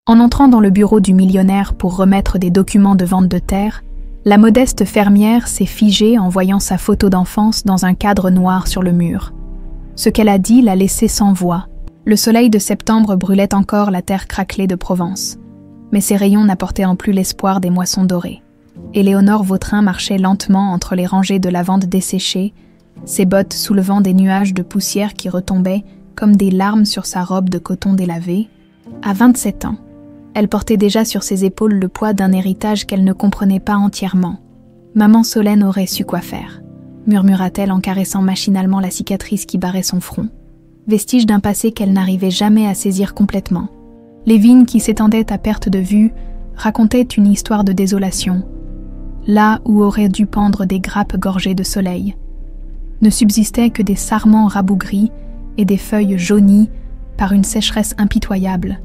En entrant dans le bureau du millionnaire pour remettre des documents de vente de terre, la modeste fermière s'est figée en voyant sa photo d'enfance dans un cadre noir sur le mur. Ce qu'elle a dit l'a laissée sans voix. Le soleil de septembre brûlait encore la terre craquelée de Provence, mais ses rayons n'apportaient en plus l'espoir des moissons dorées. Éléonore Vautrin marchait lentement entre les rangées de lavandes desséchées, ses bottes soulevant des nuages de poussière qui retombaient comme des larmes sur sa robe de coton délavé. À 27 ans, elle portait déjà sur ses épaules le poids d'un héritage qu'elle ne comprenait pas entièrement. « Maman Solène aurait su quoi faire », murmura-t-elle en caressant machinalement la cicatrice qui barrait son front, vestige d'un passé qu'elle n'arrivait jamais à saisir complètement. Les vignes qui s'étendaient à perte de vue racontaient une histoire de désolation, là où auraient dû pendre des grappes gorgées de soleil. Ne subsistaient que des sarments rabougris et des feuilles jaunies par une sécheresse impitoyable.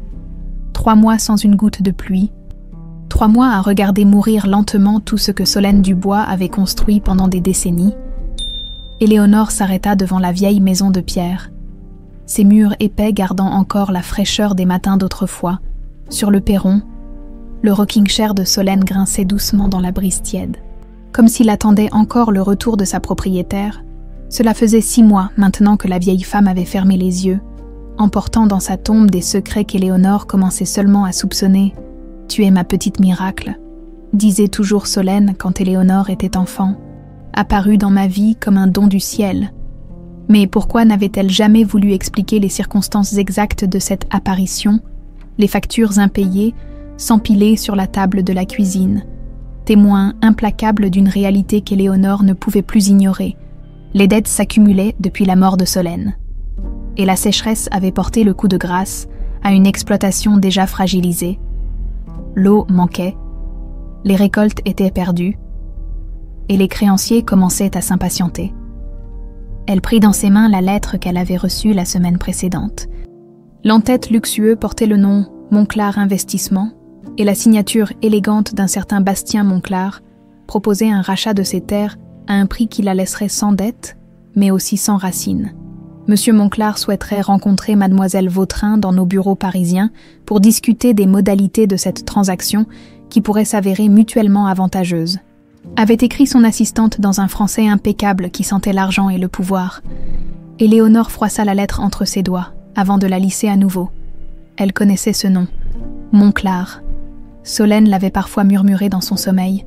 3 mois sans une goutte de pluie, 3 mois à regarder mourir lentement tout ce que Solène Dubois avait construit pendant des décennies. Éléonore s'arrêta devant la vieille maison de pierre, ses murs épais gardant encore la fraîcheur des matins d'autrefois. Sur le perron, le rocking chair de Solène grinçait doucement dans la brise tiède, comme s'il attendait encore le retour de sa propriétaire. Cela faisait 6 mois maintenant que la vieille femme avait fermé les yeux, emportant dans sa tombe des secrets qu'Éléonore commençait seulement à soupçonner. « Tu es ma petite miracle », disait toujours Solène quand Éléonore était enfant, apparue dans ma vie comme un don du ciel. Mais pourquoi n'avait-elle jamais voulu expliquer les circonstances exactes de cette apparition, les factures impayées, s'empilaient sur la table de la cuisine, témoin implacable d'une réalité qu'Éléonore ne pouvait plus ignorer. Les dettes s'accumulaient depuis la mort de Solène, et la sécheresse avait porté le coup de grâce à une exploitation déjà fragilisée. L'eau manquait, les récoltes étaient perdues, et les créanciers commençaient à s'impatienter. Elle prit dans ses mains la lettre qu'elle avait reçue la semaine précédente. L'en-tête luxueux portait le nom Monclar Investissement, et la signature élégante d'un certain Bastien Monclar proposait un rachat de ses terres à un prix qui la laisserait sans dette, mais aussi sans racines. Monsieur Monclar souhaiterait rencontrer mademoiselle Vautrin dans nos bureaux parisiens pour discuter des modalités de cette transaction qui pourrait s'avérer mutuellement avantageuse. Avait écrit son assistante dans un français impeccable qui sentait l'argent et le pouvoir. Éléonore froissa la lettre entre ses doigts, avant de la lisser à nouveau. Elle connaissait ce nom, Monclar. Solène l'avait parfois murmuré dans son sommeil,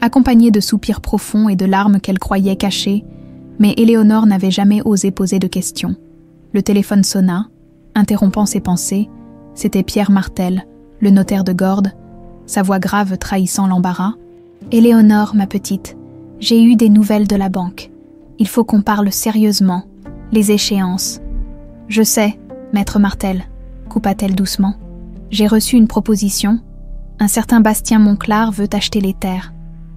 accompagné de soupirs profonds et de larmes qu'elle croyait cachées, mais Éléonore n'avait jamais osé poser de questions. Le téléphone sonna, interrompant ses pensées. C'était Pierre Martel, le notaire de Gordes, sa voix grave trahissant l'embarras. « Éléonore, ma petite, j'ai eu des nouvelles de la banque. Il faut qu'on parle sérieusement. Les échéances. »« Je sais, maître Martel, » coupa-t-elle doucement. « J'ai reçu une proposition. Un certain Bastien Monclar veut acheter les terres. »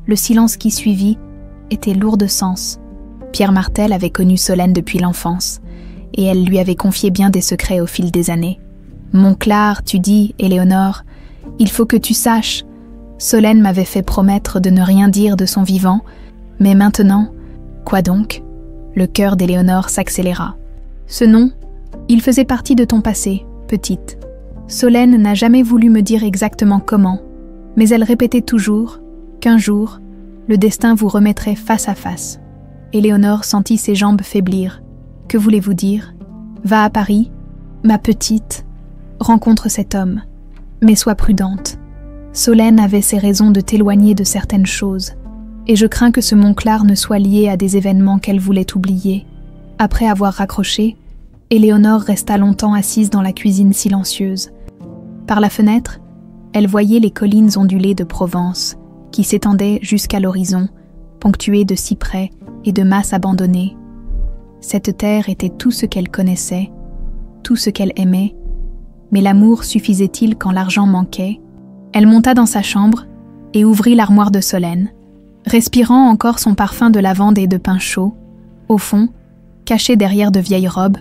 Le silence qui suivit était lourd de sens. Pierre Martel avait connu Solène depuis l'enfance, et elle lui avait confié bien des secrets au fil des années. « Monclar, tu dis, Éléonore, il faut que tu saches. Solène m'avait fait promettre de ne rien dire de son vivant, mais maintenant, quoi donc ?» Le cœur d'Éléonore s'accéléra. « Ce nom, il faisait partie de ton passé, petite. Solène n'a jamais voulu me dire exactement comment, mais elle répétait toujours qu'un jour, le destin vous remettrait face à face. » Éléonore sentit ses jambes faiblir. « Que voulez-vous dire ? Va à Paris, ma petite, rencontre cet homme, mais sois prudente. Solène avait ses raisons de t'éloigner de certaines choses, et je crains que ce Monclar ne soit lié à des événements qu'elle voulait oublier. » Après avoir raccroché, Éléonore resta longtemps assise dans la cuisine silencieuse. Par la fenêtre, elle voyait les collines ondulées de Provence, qui s'étendaient jusqu'à l'horizon, ponctuées de cyprès et de masses abandonnées. Cette terre était tout ce qu'elle connaissait, tout ce qu'elle aimait, mais l'amour suffisait-il quand l'argent manquait ? Elle monta dans sa chambre et ouvrit l'armoire de Solène, respirant encore son parfum de lavande et de pain chaud. Au fond, cachée derrière de vieilles robes,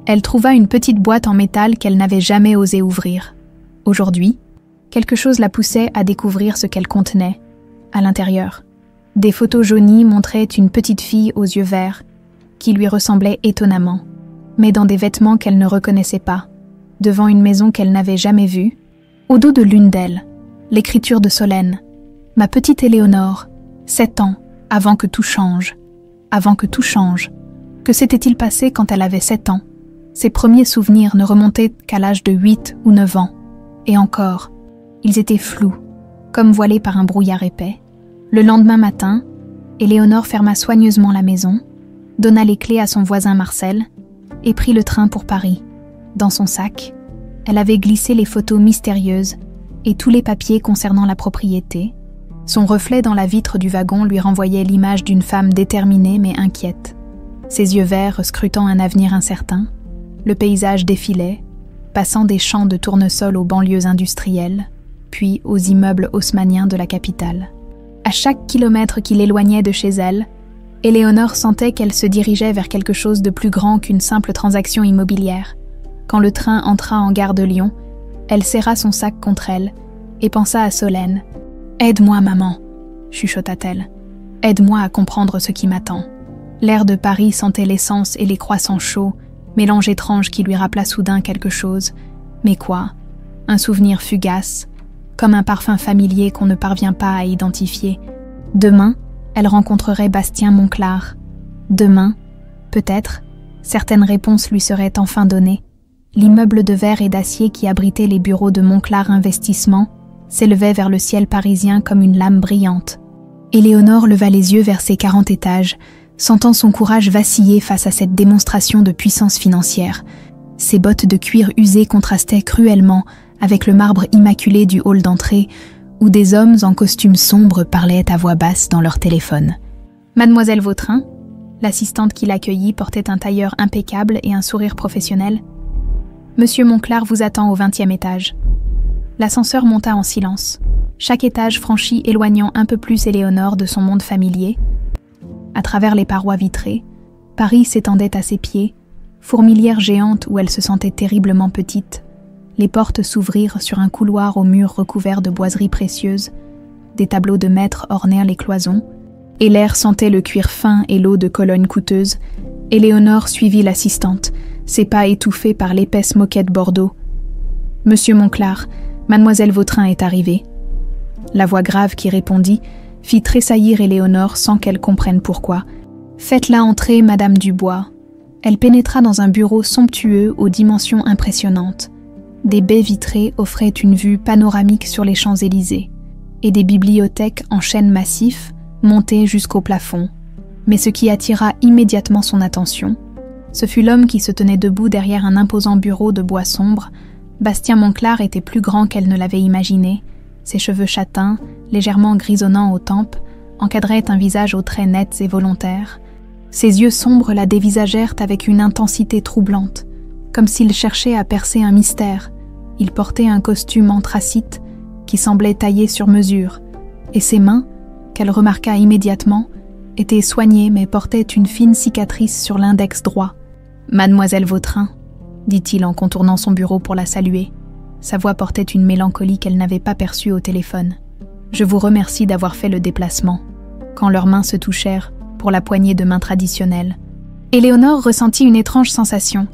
elle trouva une petite boîte en métal qu'elle n'avait jamais osé ouvrir. Aujourd'hui, quelque chose la poussait à découvrir ce qu'elle contenait. À l'intérieur, des photos jaunies montraient une petite fille aux yeux verts, qui lui ressemblait étonnamment, mais dans des vêtements qu'elle ne reconnaissait pas, devant une maison qu'elle n'avait jamais vue. Au dos de l'une d'elles, l'écriture de Solène. Ma petite Éléonore, 7 ans, avant que tout change. Avant que tout change. Que s'était-il passé quand elle avait 7 ans? Ses premiers souvenirs ne remontaient qu'à l'âge de 8 ou 9 ans. Et encore, ils étaient flous, comme voilés par un brouillard épais. Le lendemain matin, Éléonore ferma soigneusement la maison, donna les clés à son voisin Marcel et prit le train pour Paris. Dans son sac, elle avait glissé les photos mystérieuses et tous les papiers concernant la propriété. Son reflet dans la vitre du wagon lui renvoyait l'image d'une femme déterminée mais inquiète. Ses yeux verts scrutant un avenir incertain, le paysage défilait, passant des champs de tournesol aux banlieues industrielles, puis aux immeubles haussmanniens de la capitale. À chaque kilomètre qui l'éloignait de chez elle, Éléonore sentait qu'elle se dirigeait vers quelque chose de plus grand qu'une simple transaction immobilière. Quand le train entra en gare de Lyon, elle serra son sac contre elle et pensa à Solène. « Aide-moi, maman », chuchota-t-elle. « Aide-moi à comprendre ce qui m'attend. » L'air de Paris sentait l'essence et les croissants chauds, mélange étrange qui lui rappela soudain quelque chose. Mais quoi? Un souvenir fugace, comme un parfum familier qu'on ne parvient pas à identifier. Demain, elle rencontrerait Bastien Monclar. Demain, peut-être, certaines réponses lui seraient enfin données. L'immeuble de verre et d'acier qui abritait les bureaux de Monclar Investissement s'élevait vers le ciel parisien comme une lame brillante. Éléonore leva les yeux vers ses 40 étages, sentant son courage vaciller face à cette démonstration de puissance financière. Ses bottes de cuir usées contrastaient cruellement avec le marbre immaculé du hall d'entrée, où des hommes en costume sombre parlaient à voix basse dans leur téléphone. Mademoiselle Vautrin, l'assistante qui l'accueillit, portait un tailleur impeccable et un sourire professionnel. Monsieur Monclar vous attend au 20e étage. L'ascenseur monta en silence, chaque étage franchi éloignant un peu plus Éléonore de son monde familier. À travers les parois vitrées, Paris s'étendait à ses pieds, fourmilière géante où elle se sentait terriblement petite. Les portes s'ouvrirent sur un couloir aux murs recouverts de boiseries précieuses, des tableaux de maître ornèrent les cloisons, et l'air sentait le cuir fin et l'eau de Cologne coûteuse. Éléonore suivit l'assistante, ses pas étouffés par l'épaisse moquette bordeaux. « Monsieur Monclar, mademoiselle Vautrin est arrivée. » La voix grave qui répondit fit tressaillir Éléonore sans qu'elle comprenne pourquoi. « Faites-la entrer, madame Dubois. » Elle pénétra dans un bureau somptueux aux dimensions impressionnantes. Des baies vitrées offraient une vue panoramique sur les Champs-Élysées, et des bibliothèques en chêne massif montaient jusqu'au plafond. Mais ce qui attira immédiatement son attention, ce fut l'homme qui se tenait debout derrière un imposant bureau de bois sombre. Bastien Monclar était plus grand qu'elle ne l'avait imaginé. Ses cheveux châtains, légèrement grisonnants aux tempes, encadraient un visage aux traits nets et volontaires. Ses yeux sombres la dévisagèrent avec une intensité troublante, comme s'il cherchait à percer un mystère. Il portait un costume anthracite qui semblait taillé sur mesure, et ses mains, qu'elle remarqua immédiatement, étaient soignées mais portaient une fine cicatrice sur l'index droit. « Mademoiselle Vautrin », dit-il en contournant son bureau pour la saluer. Sa voix portait une mélancolie qu'elle n'avait pas perçue au téléphone. « Je vous remercie d'avoir fait le déplacement. » Quand leurs mains se touchèrent pour la poignée de main traditionnelle, Éléonore ressentit une étrange sensation,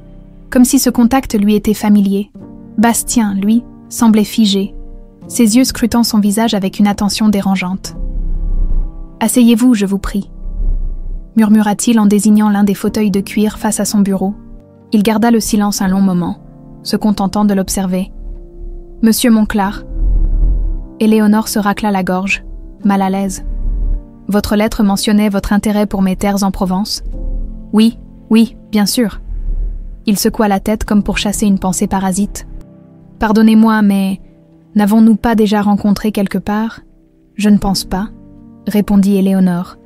comme si ce contact lui était familier. Bastien, lui, semblait figé, ses yeux scrutant son visage avec une attention dérangeante. « Asseyez-vous, je vous prie », murmura-t-il en désignant l'un des fauteuils de cuir face à son bureau. Il garda le silence un long moment, se contentant de l'observer. « Monsieur Monclar ». Éléonore se racla la gorge, mal à l'aise. « Votre lettre mentionnait votre intérêt pour mes terres en Provence ?»« Oui, oui, bien sûr. » Il secoua la tête comme pour chasser une pensée parasite. « Pardonnez-moi, mais n'avons-nous pas déjà rencontré quelque part ?»« Je ne pense pas, » répondit Éléonore,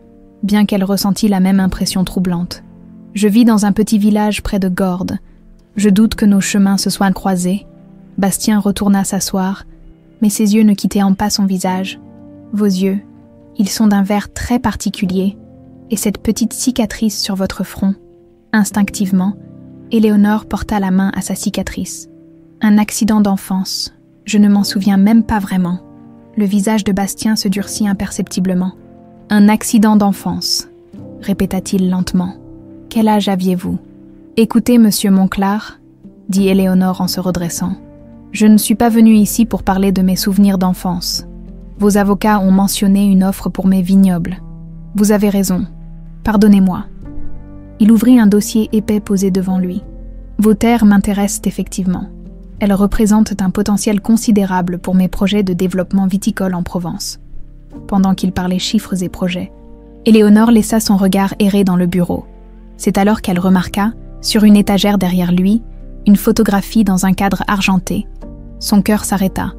bien qu'elle ressentît la même impression troublante. « Je vis dans un petit village près de Gordes. Je doute que nos chemins se soient croisés. » Bastien retourna s'asseoir, mais ses yeux ne quittaient pas son visage. « Vos yeux, ils sont d'un vert très particulier, et cette petite cicatrice sur votre front. » Instinctivement, Éléonore porta la main à sa cicatrice. « Un accident d'enfance. Je ne m'en souviens même pas vraiment. » Le visage de Bastien se durcit imperceptiblement. « Un accident d'enfance, » répéta-t-il lentement. « Quel âge aviez-vous ?»« Écoutez, monsieur Monclar, » dit Éléonore en se redressant. « Je ne suis pas venu ici pour parler de mes souvenirs d'enfance. Vos avocats ont mentionné une offre pour mes vignobles. Vous avez raison. Pardonnez-moi. Il ouvrit un dossier épais posé devant lui. Vos terres m'intéressent effectivement. Elles représentent un potentiel considérable pour mes projets de développement viticole en Provence. Pendant qu'il parlait chiffres et projets, Éléonore laissa son regard errer dans le bureau. C'est alors qu'elle remarqua, sur une étagère derrière lui, une photographie dans un cadre argenté. Son cœur s'arrêta.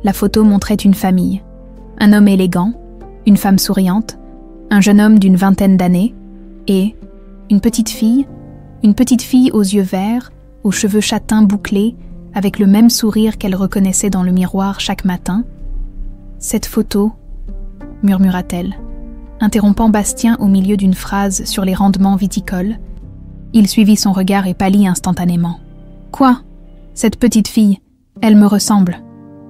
La photo montrait une famille. Un homme élégant, une femme souriante, un jeune homme d'une vingtaine d'années et une petite fille aux yeux verts, aux cheveux châtains bouclés, avec le même sourire qu'elle reconnaissait dans le miroir chaque matin. « Cette photo » murmura-t-elle, interrompant Bastien au milieu d'une phrase sur les rendements viticoles. Il suivit son regard et pâlit instantanément. « Quoi ? Cette petite fille, elle me ressemble. »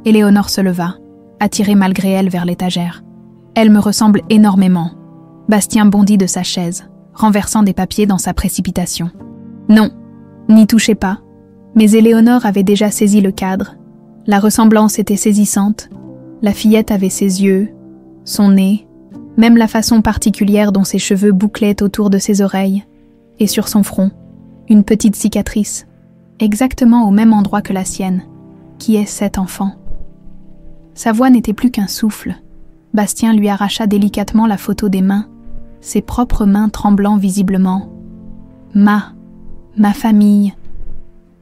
Éléonore se leva, attirée malgré elle vers l'étagère. « Elle me ressemble énormément. » Bastien bondit de sa chaise, renversant des papiers dans sa précipitation. « Non, n'y touchez pas. » Mais Éléonore avait déjà saisi le cadre. La ressemblance était saisissante. La fillette avait ses yeux, son nez, même la façon particulière dont ses cheveux bouclaient autour de ses oreilles, et sur son front, une petite cicatrice, exactement au même endroit que la sienne. Qui est cet enfant ? Sa voix n'était plus qu'un souffle. Bastien lui arracha délicatement la photo des mains, ses propres mains tremblant visiblement. « Ma famille »,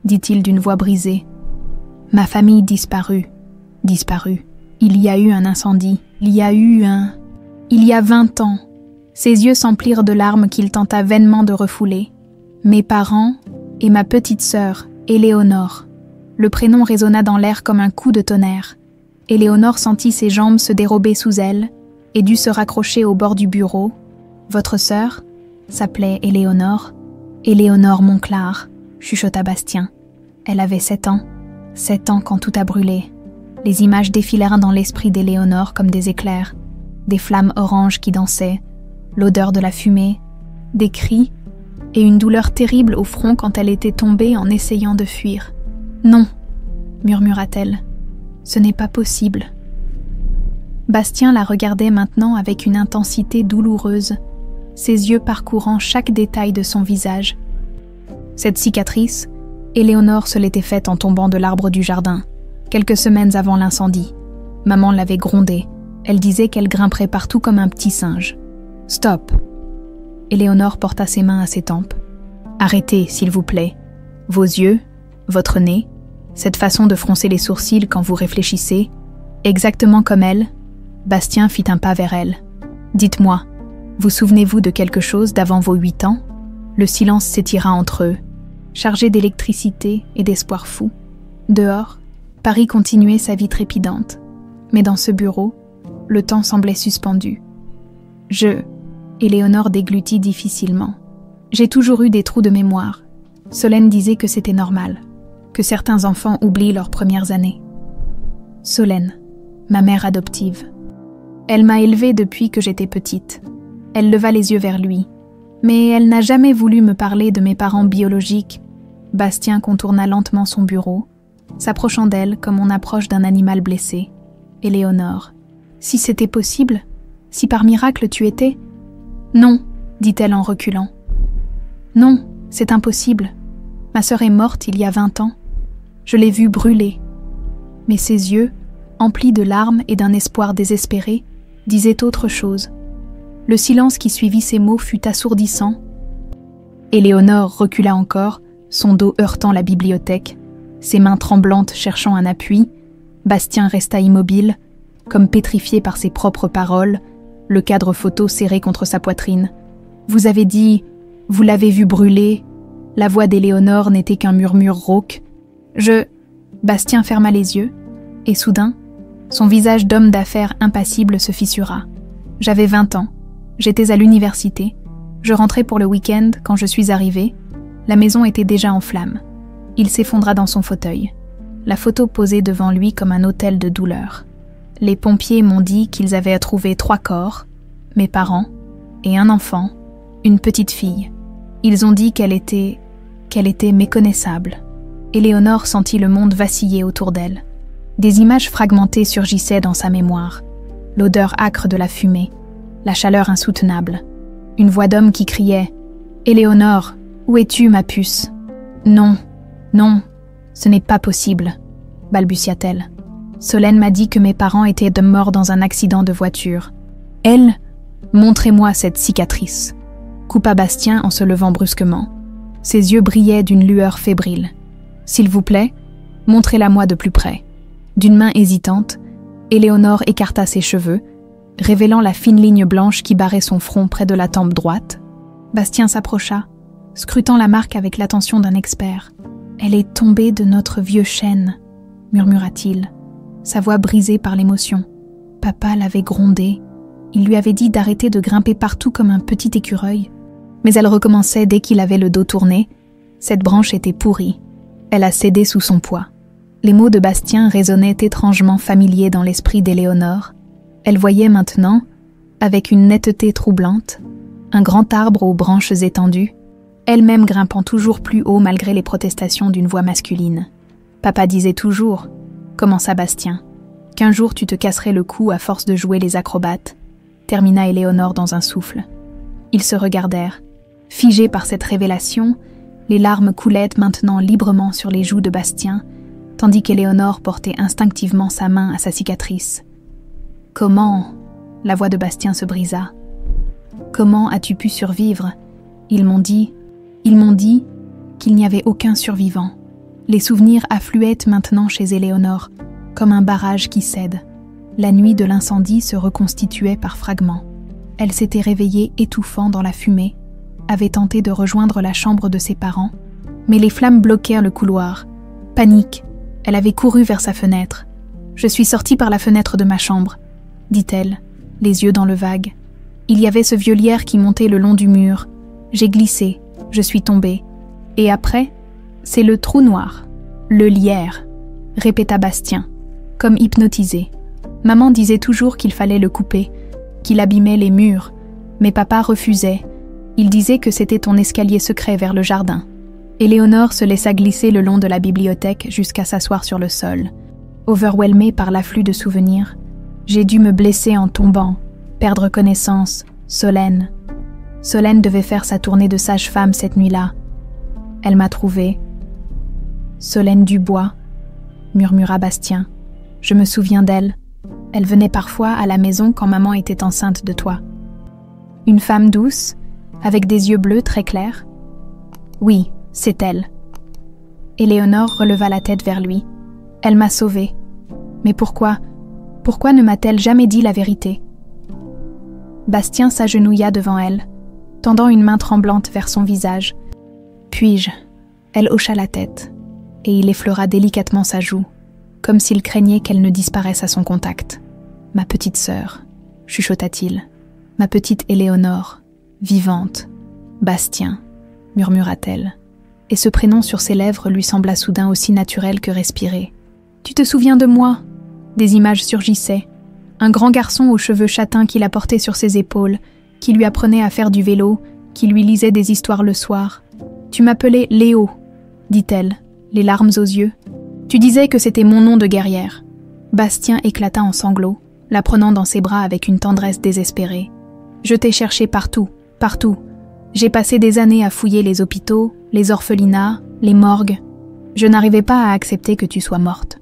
dit-il d'une voix brisée. « Ma famille disparue. Il y a eu un incendie. Il y a 20 ans. » Ses yeux s'emplirent de larmes qu'il tenta vainement de refouler. « Mes parents et ma petite sœur, Éléonore. » Le prénom résonna dans l'air comme un coup de tonnerre. Éléonore sentit ses jambes se dérober sous elle et dut se raccrocher au bord du bureau. « Votre sœur » s'appelait Éléonore. « Éléonore Monclar » chuchota Bastien. Elle avait 7 ans. 7 ans quand tout a brûlé. Les images défilèrent dans l'esprit d'Éléonore comme des éclairs. Des flammes oranges qui dansaient, l'odeur de la fumée, des cris et une douleur terrible au front quand elle était tombée en essayant de fuir. « Non » murmura-t-elle. « Ce n'est pas possible. » Bastien la regardait maintenant avec une intensité douloureuse, ses yeux parcourant chaque détail de son visage. Cette cicatrice, Éléonore se l'était faite en tombant de l'arbre du jardin, quelques semaines avant l'incendie. Maman l'avait grondée. Elle disait qu'elle grimperait partout comme un petit singe. « Stop !» Éléonore porta ses mains à ses tempes. « Arrêtez, s'il vous plaît. Vos yeux, votre nez, cette façon de froncer les sourcils quand vous réfléchissez, exactement comme elle. » Bastien fit un pas vers elle. « Dites-moi, vous souvenez-vous de quelque chose d'avant vos 8 ans ?» Le silence s'étira entre eux, chargé d'électricité et d'espoir fou. Dehors, Paris continuait sa vie trépidante. Mais dans ce bureau, le temps semblait suspendu. Éléonore déglutit difficilement. J'ai toujours eu des trous de mémoire. Solène disait que c'était normal, que certains enfants oublient leurs premières années. Solène, ma mère adoptive. Elle m'a élevée depuis que j'étais petite. Elle leva les yeux vers lui. Mais elle n'a jamais voulu me parler de mes parents biologiques. Bastien contourna lentement son bureau, s'approchant d'elle comme on approche d'un animal blessé. Éléonore, si c'était possible, si par miracle tu étais... Non, dit-elle en reculant. Non, c'est impossible. Ma sœur est morte il y a 20 ans. Je l'ai vue brûler. Mais ses yeux, emplis de larmes et d'un espoir désespéré, disaient autre chose. Le silence qui suivit ces mots fut assourdissant. Éléonore recula encore, son dos heurtant la bibliothèque, ses mains tremblantes cherchant un appui. Bastien resta immobile, comme pétrifié par ses propres paroles, le cadre photo serré contre sa poitrine. « Vous avez dit, vous l'avez vu brûler. » La voix d'Éléonore n'était qu'un murmure rauque. Bastien ferma les yeux, et soudain, son visage d'homme d'affaires impassible se fissura. « J'avais 20 ans. J'étais à l'université. Je rentrais pour le week-end quand je suis arrivée. La maison était déjà en flammes. Il s'effondra dans son fauteuil. La photo posée devant lui comme un autel de douleur. Les pompiers m'ont dit qu'ils avaient trouvé 3 corps, mes parents, et un enfant, une petite fille. Ils ont dit qu'elle était méconnaissable. Éléonore sentit le monde vaciller autour d'elle. Des images fragmentées surgissaient dans sa mémoire. L'odeur âcre de la fumée, la chaleur insoutenable. Une voix d'homme qui criait « Éléonore, où es-tu, ma puce ?»« Non, non, ce n'est pas possible, » balbutia-t-elle. Solène m'a dit que mes parents étaient morts dans un accident de voiture. Elle, montrez-moi cette cicatrice, coupa Bastien en se levant brusquement. Ses yeux brillaient d'une lueur fébrile. S'il vous plaît, montrez-la-moi de plus près. D'une main hésitante, Éléonore écarta ses cheveux, révélant la fine ligne blanche qui barrait son front près de la tempe droite. Bastien s'approcha, scrutant la marque avec l'attention d'un expert. « Elle est tombée de notre vieux chêne », murmura-t-il, sa voix brisée par l'émotion. Papa l'avait grondée. Il lui avait dit d'arrêter de grimper partout comme un petit écureuil. Mais elle recommençait dès qu'il avait le dos tourné. Cette branche était pourrie. Elle a cédé sous son poids. Les mots de Bastien résonnaient étrangement familiers dans l'esprit d'Éléonore. Elle voyait maintenant, avec une netteté troublante, un grand arbre aux branches étendues, elle-même grimpant toujours plus haut malgré les protestations d'une voix masculine. « Papa disait toujours, » commença Bastien, « qu'un jour tu te casserais le cou à force de jouer les acrobates, » termina Éléonore dans un souffle. Ils se regardèrent. Figés par cette révélation, les larmes coulaient maintenant librement sur les joues de Bastien, tandis qu'Éléonore portait instinctivement sa main à sa cicatrice. « Comment ?» La voix de Bastien se brisa. « Comment as-tu pu survivre ? Ils m'ont dit qu'il n'y avait aucun survivant. » Les souvenirs affluaient maintenant chez Éléonore, comme un barrage qui cède. La nuit de l'incendie se reconstituait par fragments. Elle s'était réveillée étouffant dans la fumée, avait tenté de rejoindre la chambre de ses parents, mais les flammes bloquèrent le couloir. Panique, elle avait couru vers sa fenêtre. « Je suis sortie par la fenêtre de ma chambre », dit-elle, les yeux dans le vague. Il y avait ce vieux lierre qui montait le long du mur. J'ai glissé, je suis tombée. Et après, c'est le trou noir, le lierre, répéta Bastien, comme hypnotisé. Maman disait toujours qu'il fallait le couper, qu'il abîmait les murs, mais papa refusait. Il disait que c'était ton escalier secret vers le jardin. Éléonore se laissa glisser le long de la bibliothèque jusqu'à s'asseoir sur le sol. Overwhelmée par l'afflux de souvenirs, j'ai dû me blesser en tombant, perdre connaissance, Solène. Solène devait faire sa tournée de sage-femme cette nuit-là. Elle m'a trouvée. Solène Dubois, murmura Bastien. Je me souviens d'elle. Elle venait parfois à la maison quand maman était enceinte de toi. Une femme douce, avec des yeux bleus très clairs. Oui, c'est elle. Éléonore releva la tête vers lui. Elle m'a sauvée. Mais pourquoi ne m'a-t-elle jamais dit la vérité ? Bastien s'agenouilla devant elle, tendant une main tremblante vers son visage. Puis-je ? Elle hocha la tête, et il effleura délicatement sa joue, comme s'il craignait qu'elle ne disparaisse à son contact. « Ma petite sœur », chuchota-t-il, « ma petite Éléonore, vivante. Bastien », murmura-t-elle, et ce prénom sur ses lèvres lui sembla soudain aussi naturel que respirer. « Tu te souviens de moi ?» Des images surgissaient. Un grand garçon aux cheveux châtains qui la portait sur ses épaules, qui lui apprenait à faire du vélo, qui lui lisait des histoires le soir. « Tu m'appelais Léo », dit-elle, les larmes aux yeux. « Tu disais que c'était mon nom de guerrière. » Bastien éclata en sanglots, la prenant dans ses bras avec une tendresse désespérée. « Je t'ai cherché partout, partout. J'ai passé des années à fouiller les hôpitaux, les orphelinats, les morgues. Je n'arrivais pas à accepter que tu sois morte.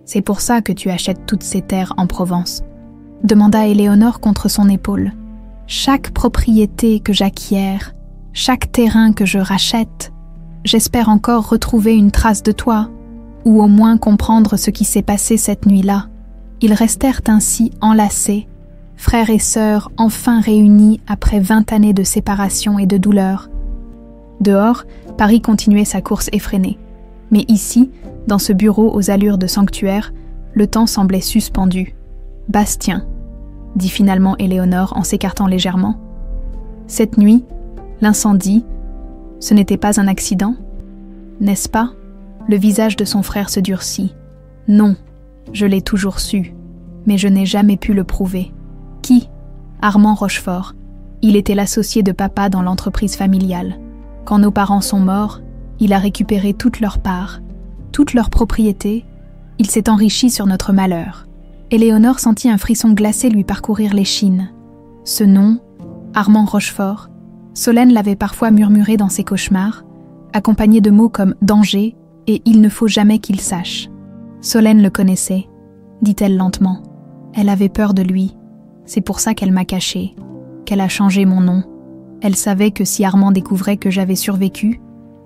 C'est pour ça que tu achètes toutes ces terres en Provence. » demanda Éléonore contre son épaule. « Chaque propriété que j'acquiers, chaque terrain que je rachète, j'espère encore retrouver une trace de toi, ou au moins comprendre ce qui s'est passé cette nuit-là. » Ils restèrent ainsi enlacés, frères et sœurs enfin réunis après 20 années de séparation et de douleur. Dehors, Paris continuait sa course effrénée. Mais ici, dans ce bureau aux allures de sanctuaire, le temps semblait suspendu. « Bastien », dit finalement Éléonore en s'écartant légèrement. « Cette nuit, l'incendie, ce n'était pas un accident, n'est-ce pas ?» Le visage de son frère se durcit. « Non, je l'ai toujours su, mais je n'ai jamais pu le prouver. » Qui ? Armand Rochefort. Il était l'associé de papa dans l'entreprise familiale. Quand nos parents sont morts, il a récupéré toute leur part. Toute leur propriété, il s'est enrichi sur notre malheur. Éléonore sentit un frisson glacé lui parcourir l'échine. Ce nom, Armand Rochefort, Solène l'avait parfois murmuré dans ses cauchemars, accompagné de mots comme « danger » et « il ne faut jamais qu'il sache ». Solène le connaissait, dit-elle lentement. Elle avait peur de lui. C'est pour ça qu'elle m'a caché, qu'elle a changé mon nom. Elle savait que si Armand découvrait que j'avais survécu,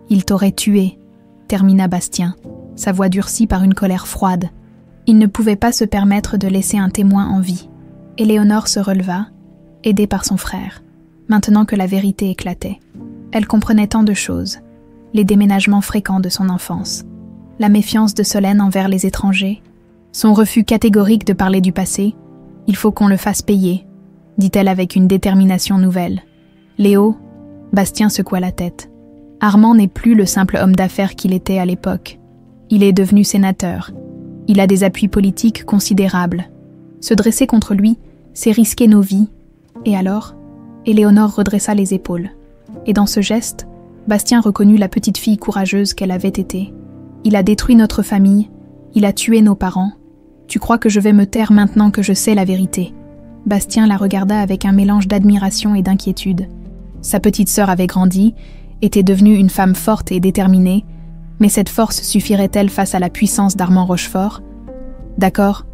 il t'aurait tué, termina Bastien, sa voix durcie par une colère froide. Il ne pouvait pas se permettre de laisser un témoin en vie. Éléonore se releva, aidée par son frère, maintenant que la vérité éclatait. Elle comprenait tant de choses, les déménagements fréquents de son enfance, la méfiance de Solène envers les étrangers, son refus catégorique de parler du passé. « Il faut qu'on le fasse payer », dit-elle avec une détermination nouvelle. « Léo », Bastien secoua la tête. « Armand n'est plus le simple homme d'affaires qu'il était à l'époque. Il est devenu sénateur. Il a des appuis politiques considérables. Se dresser contre lui, c'est risquer nos vies. » Et alors, Éléonore redressa les épaules. Et dans ce geste, Bastien reconnut la petite fille courageuse qu'elle avait été. « Il a détruit notre famille, il a tué nos parents. Tu crois que je vais me taire maintenant que je sais la vérité ?» Bastien la regarda avec un mélange d'admiration et d'inquiétude. Sa petite sœur avait grandi, était devenue une femme forte et déterminée, mais cette force suffirait-elle face à la puissance d'Armand Rochefort ? « D'accord, »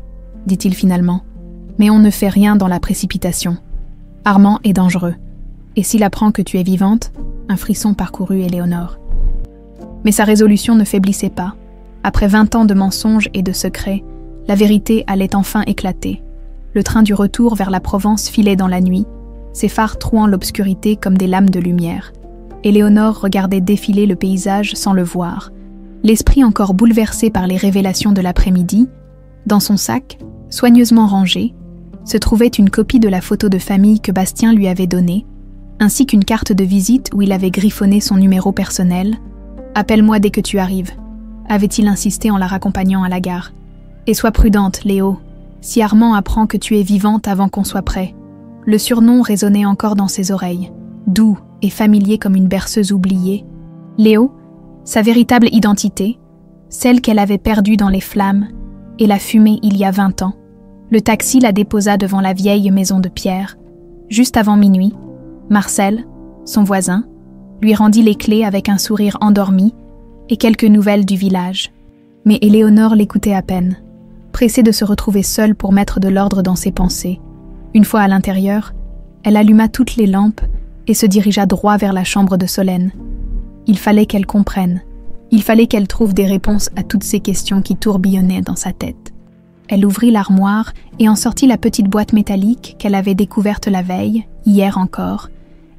dit-il finalement, « mais on ne fait rien dans la précipitation. Armand est dangereux. Et s'il apprend que tu es vivante ?» Un frisson parcourut Éléonore. Mais sa résolution ne faiblissait pas. Après 20 ans de mensonges et de secrets, la vérité allait enfin éclater. Le train du retour vers la Provence filait dans la nuit, ses phares trouant l'obscurité comme des lames de lumière. Éléonore regardait défiler le paysage sans le voir. L'esprit encore bouleversé par les révélations de l'après-midi, dans son sac, soigneusement rangé, se trouvait une copie de la photo de famille que Bastien lui avait donnée, ainsi qu'une carte de visite où il avait griffonné son numéro personnel. « Appelle-moi dès que tu arrives », avait-il insisté en la raccompagnant à la gare. « Et sois prudente, Léo, si Armand apprend que tu es vivante avant qu'on soit prêt. » Le surnom résonnait encore dans ses oreilles, doux et familier comme une berceuse oubliée. Léo, sa véritable identité, celle qu'elle avait perdue dans les flammes et la fumée il y a 20 ans. Le taxi la déposa devant la vieille maison de pierre. Juste avant minuit, Marcel, son voisin, lui rendit les clés avec un sourire endormi et quelques nouvelles du village. Mais Éléonore l'écoutait à peine, pressée de se retrouver seule pour mettre de l'ordre dans ses pensées. Une fois à l'intérieur, elle alluma toutes les lampes et se dirigea droit vers la chambre de Solène. Il fallait qu'elle comprenne. Il fallait qu'elle trouve des réponses à toutes ces questions qui tourbillonnaient dans sa tête. Elle ouvrit l'armoire et en sortit la petite boîte métallique qu'elle avait découverte la veille, hier encore.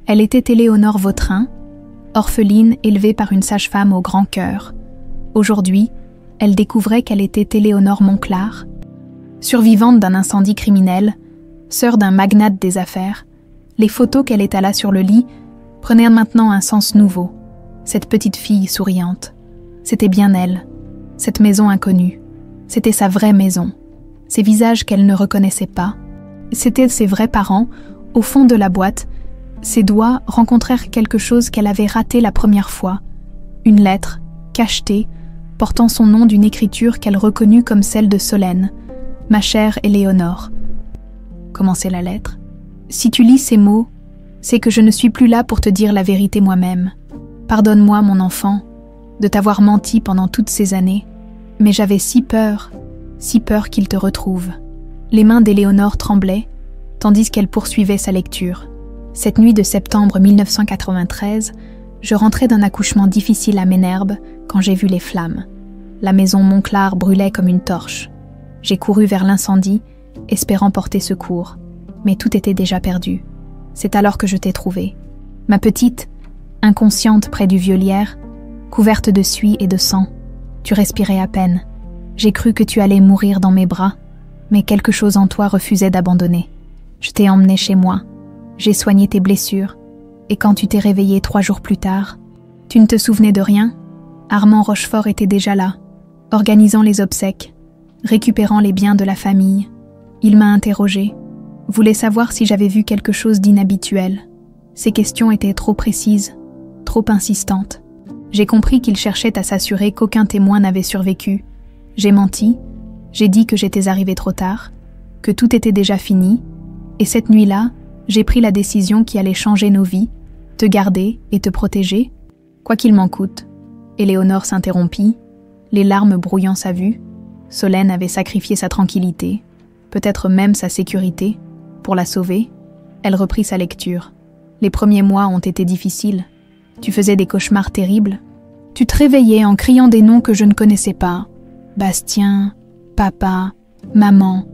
Elle était Éléonore Vautrin, orpheline élevée par une sage-femme au grand cœur. Aujourd'hui, elle découvrait qu'elle était Éléonore Monclar, survivante d'un incendie criminel, sœur d'un magnate des affaires. Les photos qu'elle étala sur le lit prenaient maintenant un sens nouveau. Cette petite fille souriante, c'était bien elle, cette maison inconnue, c'était sa vraie maison. Ces visages qu'elle ne reconnaissait pas, c'étaient ses vrais parents, au fond de la boîte. Ses doigts rencontrèrent quelque chose qu'elle avait raté la première fois, une lettre, cachetée, portant son nom d'une écriture qu'elle reconnut comme celle de Solène, « Ma chère Éléonore ». Commençait la lettre. « Si tu lis ces mots, c'est que je ne suis plus là pour te dire la vérité moi-même. Pardonne-moi, mon enfant, de t'avoir menti pendant toutes ces années, mais j'avais si peur qu'il te retrouve. » Les mains d'Éléonore tremblaient, tandis qu'elle poursuivait sa lecture. « Cette nuit de septembre 1993, je rentrais d'un accouchement difficile à Ménherbe quand j'ai vu les flammes. La maison Monclar brûlait comme une torche. J'ai couru vers l'incendie, espérant porter secours, mais tout était déjà perdu. C'est alors que je t'ai trouvée. Ma petite, inconsciente près du vieux lierre, couverte de suie et de sang. Tu respirais à peine. J'ai cru que tu allais mourir dans mes bras, mais quelque chose en toi refusait d'abandonner. Je t'ai emmenée chez moi. J'ai soigné tes blessures, et quand tu t'es réveillée 3 jours plus tard, tu ne te souvenais de rien? Armand Rochefort était déjà là, organisant les obsèques, récupérant les biens de la famille. Il m'a interrogée, voulait savoir si j'avais vu quelque chose d'inhabituel. Ses questions étaient trop précises, trop insistantes. J'ai compris qu'il cherchait à s'assurer qu'aucun témoin n'avait survécu. J'ai menti, j'ai dit que j'étais arrivée trop tard, que tout était déjà fini, et cette nuit-là, j'ai pris la décision qui allait changer nos vies, te garder et te protéger, quoi qu'il m'en coûte. Éléonore s'interrompit, les larmes brouillant sa vue. Solène avait sacrifié sa tranquillité, peut-être même sa sécurité, pour la sauver. Elle reprit sa lecture. Les premiers mois ont été difficiles. Tu faisais des cauchemars terribles. Tu te réveillais en criant des noms que je ne connaissais pas. Bastien, papa, maman.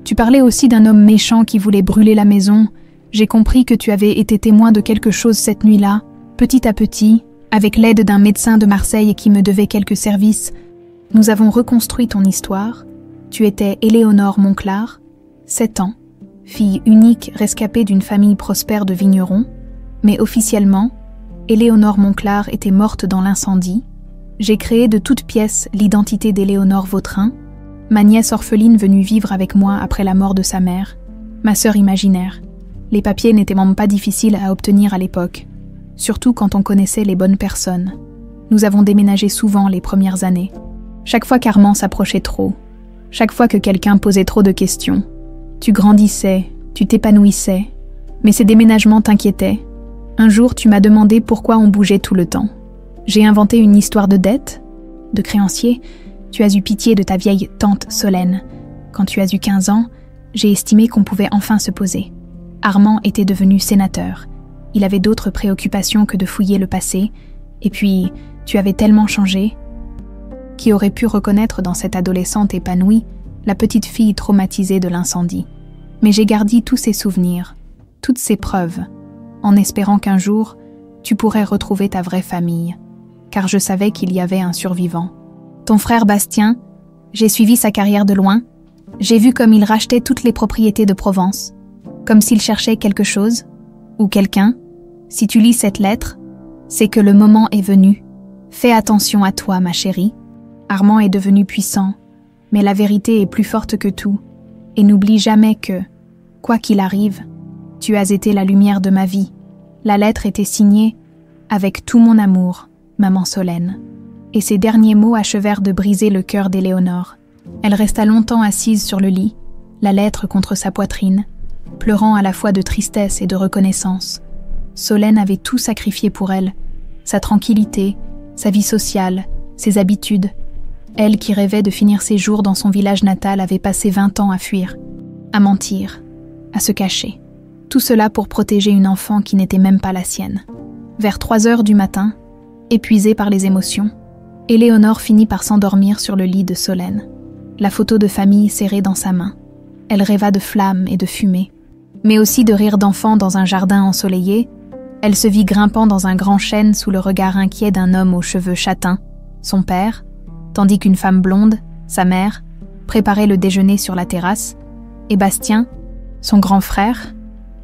Tu parlais aussi d'un homme méchant qui voulait brûler la maison. J'ai compris que tu avais été témoin de quelque chose cette nuit-là, petit à petit, avec l'aide d'un médecin de Marseille qui me devait quelques services. Nous avons reconstruit ton histoire. Tu étais Éléonore Monclar, 7 ans, fille unique rescapée d'une famille prospère de vignerons, mais officiellement, Éléonore Monclar était morte dans l'incendie. J'ai créé de toutes pièces l'identité d'Éléonore Vautrin, ma nièce orpheline venue vivre avec moi après la mort de sa mère, ma sœur imaginaire. Les papiers n'étaient même pas difficiles à obtenir à l'époque, surtout quand on connaissait les bonnes personnes. Nous avons déménagé souvent les premières années. Chaque fois qu'Armand s'approchait trop, chaque fois que quelqu'un posait trop de questions, tu grandissais, tu t'épanouissais, mais ces déménagements t'inquiétaient. Un jour, tu m'as demandé pourquoi on bougeait tout le temps. J'ai inventé une histoire de dette, de créancier. Tu as eu pitié de ta vieille tante Solène. Quand tu as eu 15 ans, j'ai estimé qu'on pouvait enfin se poser. Armand était devenu sénateur. Il avait d'autres préoccupations que de fouiller le passé, et puis, tu avais tellement changé. Qui aurait pu reconnaître dans cette adolescente épanouie la petite fille traumatisée de l'incendie. Mais j'ai gardé tous ces souvenirs, toutes ces preuves, en espérant qu'un jour, tu pourrais retrouver ta vraie famille, car je savais qu'il y avait un survivant. Ton frère Bastien, j'ai suivi sa carrière de loin, j'ai vu comme il rachetait toutes les propriétés de Provence, comme s'il cherchait quelque chose, ou quelqu'un. Si tu lis cette lettre, c'est que le moment est venu. Fais attention à toi, ma chérie. Armand est devenu puissant, mais la vérité est plus forte que tout, et n'oublie jamais que, quoi qu'il arrive, tu as été la lumière de ma vie. La lettre était signée « Avec tout mon amour, maman Solène ». Et ces derniers mots achevèrent de briser le cœur d'Éléonore. Elle resta longtemps assise sur le lit, la lettre contre sa poitrine, pleurant à la fois de tristesse et de reconnaissance. Solène avait tout sacrifié pour elle, sa tranquillité, sa vie sociale, ses habitudes. Elle qui rêvait de finir ses jours dans son village natal avait passé 20 ans à fuir, à mentir, à se cacher. Tout cela pour protéger une enfant qui n'était même pas la sienne. Vers 3 heures du matin, épuisée par les émotions, Éléonore finit par s'endormir sur le lit de Solène, la photo de famille serrée dans sa main. Elle rêva de flammes et de fumée, mais aussi de rires d'enfants dans un jardin ensoleillé. Elle se vit grimpant dans un grand chêne sous le regard inquiet d'un homme aux cheveux châtains, son père, tandis qu'une femme blonde, sa mère, préparait le déjeuner sur la terrasse, et Bastien, son grand frère,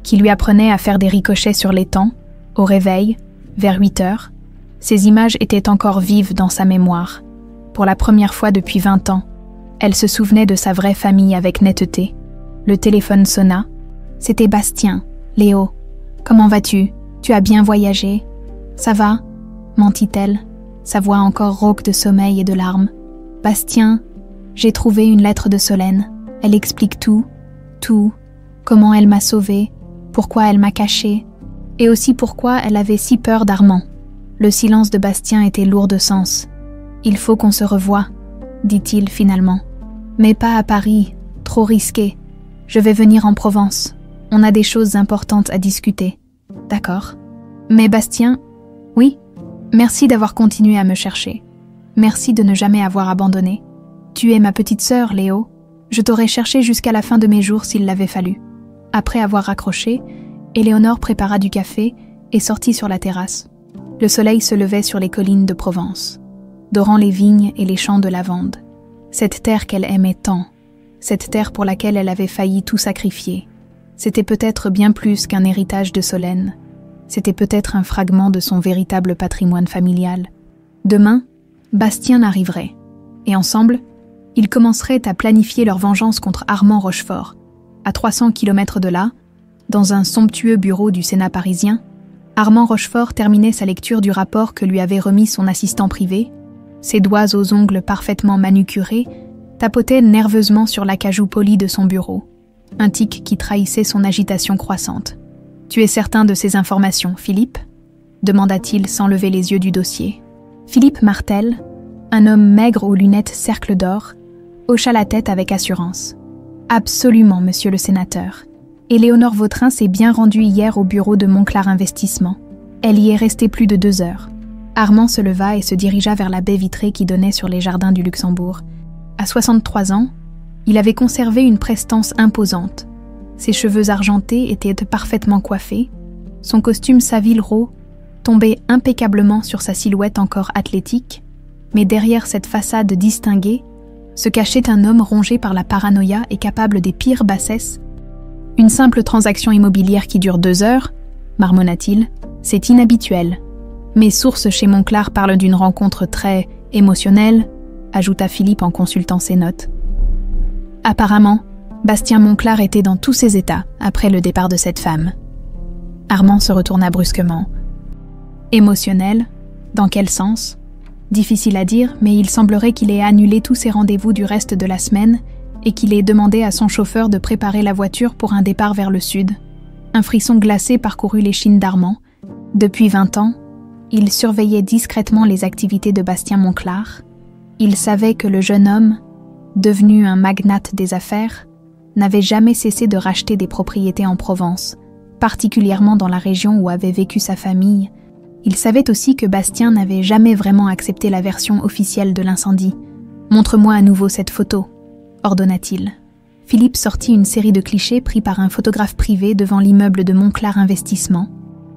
qui lui apprenait à faire des ricochets sur l'étang, au réveil, vers 8 heures. Ces images étaient encore vives dans sa mémoire. Pour la première fois depuis 20 ans, elle se souvenait de sa vraie famille avec netteté. Le téléphone sonna. C'était Bastien. « Léo, comment vas-tu? Tu as bien voyagé? Ça va ?» mentit-elle, sa voix encore rauque de sommeil et de larmes. « Bastien, j'ai trouvé une lettre de Solène. Elle explique tout, comment elle m'a sauvée, pourquoi elle m'a cachée, et aussi pourquoi elle avait si peur d'Armand. » Le silence de Bastien était lourd de sens. « Il faut qu'on se revoie, » dit-il finalement. « Mais pas à Paris, trop risqué. Je vais venir en Provence. On a des choses importantes à discuter. » « D'accord. Mais Bastien, oui, merci d'avoir continué à me chercher. Merci de ne jamais avoir abandonné. Tu es ma petite sœur, Léo. Je t'aurais cherché jusqu'à la fin de mes jours s'il l'avait fallu. » Après avoir raccroché, Éléonore prépara du café et sortit sur la terrasse. Le soleil se levait sur les collines de Provence, dorant les vignes et les champs de lavande. Cette terre qu'elle aimait tant, cette terre pour laquelle elle avait failli tout sacrifier. C'était peut-être bien plus qu'un héritage de Solène. C'était peut-être un fragment de son véritable patrimoine familial. Demain, Bastien arriverait, et ensemble, ils commenceraient à planifier leur vengeance contre Armand Rochefort. À 300 km de là, dans un somptueux bureau du Sénat parisien, Armand Rochefort terminait sa lecture du rapport que lui avait remis son assistant privé. Ses doigts aux ongles parfaitement manucurés tapotaient nerveusement sur l'acajou poli de son bureau, un tic qui trahissait son agitation croissante. « Tu es certain de ces informations, Philippe ?» demanda-t-il sans lever les yeux du dossier. Philippe Martel, un homme maigre aux lunettes cercle d'or, hocha la tête avec assurance. « Absolument, monsieur le sénateur. Éléonore Vautrin s'est bien rendue hier au bureau de Monclar Investissement. Elle y est restée plus de 2 heures. » Armand se leva et se dirigea vers la baie vitrée qui donnait sur les jardins du Luxembourg. À 63 ans, il avait conservé une prestance imposante. Ses cheveux argentés étaient parfaitement coiffés. Son costume Savile-Row tombait impeccablement sur sa silhouette encore athlétique, mais derrière cette façade distinguée se cachait un homme rongé par la paranoïa et capable des pires bassesses. « Une simple transaction immobilière qui dure 2 heures, marmonna-t-il, c'est inhabituel. Mes sources chez Monclar parlent d'une rencontre très émotionnelle, ajouta Philippe en consultant ses notes. Apparemment, Bastien Monclar était dans tous ses états après le départ de cette femme. Armand se retourna brusquement. Émotionnel? Dans quel sens? Difficile à dire, mais il semblerait qu'il ait annulé tous ses rendez-vous du reste de la semaine et qu'il ait demandé à son chauffeur de préparer la voiture pour un départ vers le sud. Un frisson glacé parcourut l'échine d'Armand. Depuis 20 ans, il surveillait discrètement les activités de Bastien Monclar. Il savait que le jeune homme, devenu un magnate des affaires, n'avait jamais cessé de racheter des propriétés en Provence, particulièrement dans la région où avait vécu sa famille. Il savait aussi que Bastien n'avait jamais vraiment accepté la version officielle de l'incendie. « Montre-moi à nouveau cette photo », ordonna-t-il. Philippe sortit une série de clichés pris par un photographe privé devant l'immeuble de Monclar Investissement.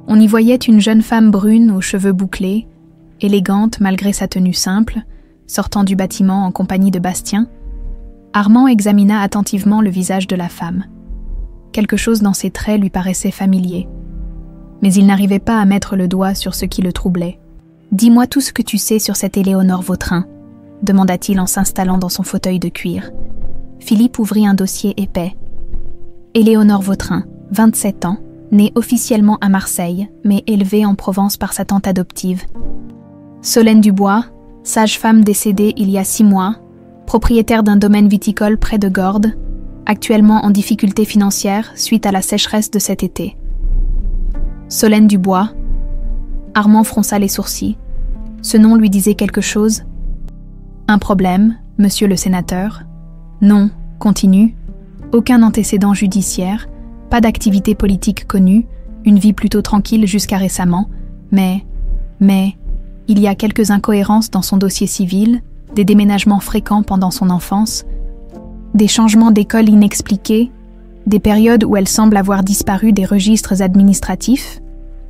On y voyait une jeune femme brune aux cheveux bouclés, élégante malgré sa tenue simple, sortant du bâtiment en compagnie de Bastien. Armand examina attentivement le visage de la femme. Quelque chose dans ses traits lui paraissait familier. Mais il n'arrivait pas à mettre le doigt sur ce qui le troublait. « Dis-moi tout ce que tu sais sur cette Éléonore Vautrin », demanda-t-il en s'installant dans son fauteuil de cuir. Philippe ouvrit un dossier épais. Éléonore Vautrin, 27 ans, née officiellement à Marseille, mais élevée en Provence par sa tante adoptive. Solène Dubois, sage-femme décédée il y a 6 mois, propriétaire d'un domaine viticole près de Gordes, actuellement en difficulté financière suite à la sécheresse de cet été. Solène Dubois. Armand fronça les sourcils. Ce nom lui disait quelque chose. Un problème, monsieur le sénateur? Non, continue. Aucun antécédent judiciaire, pas d'activité politique connue, une vie plutôt tranquille jusqu'à récemment, mais, il y a quelques incohérences dans son dossier civil, des déménagements fréquents pendant son enfance, des changements d'école inexpliqués, des périodes où elle semble avoir disparu des registres administratifs.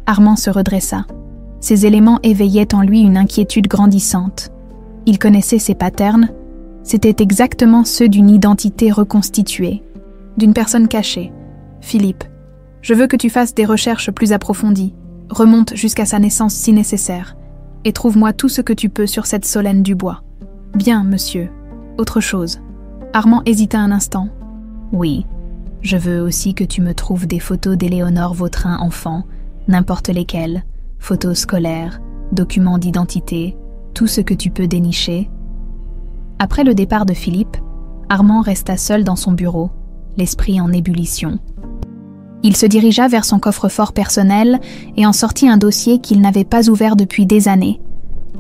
Armand se redressa. Ces éléments éveillaient en lui une inquiétude grandissante. Il connaissait ses patterns, c'étaient exactement ceux d'une identité reconstituée, d'une personne cachée. Philippe, je veux que tu fasses des recherches plus approfondies, remonte jusqu'à sa naissance si nécessaire, et trouve-moi tout ce que tu peux sur cette Solène Dubois. Bien, monsieur. Autre chose. Armand hésita un instant. Oui, je veux aussi que tu me trouves des photos d'Éléonore Vautrin enfant, n'importe lesquelles, photos scolaires, documents d'identité, tout ce que tu peux dénicher. Après le départ de Philippe, Armand resta seul dans son bureau, l'esprit en ébullition. Il se dirigea vers son coffre-fort personnel et en sortit un dossier qu'il n'avait pas ouvert depuis des années.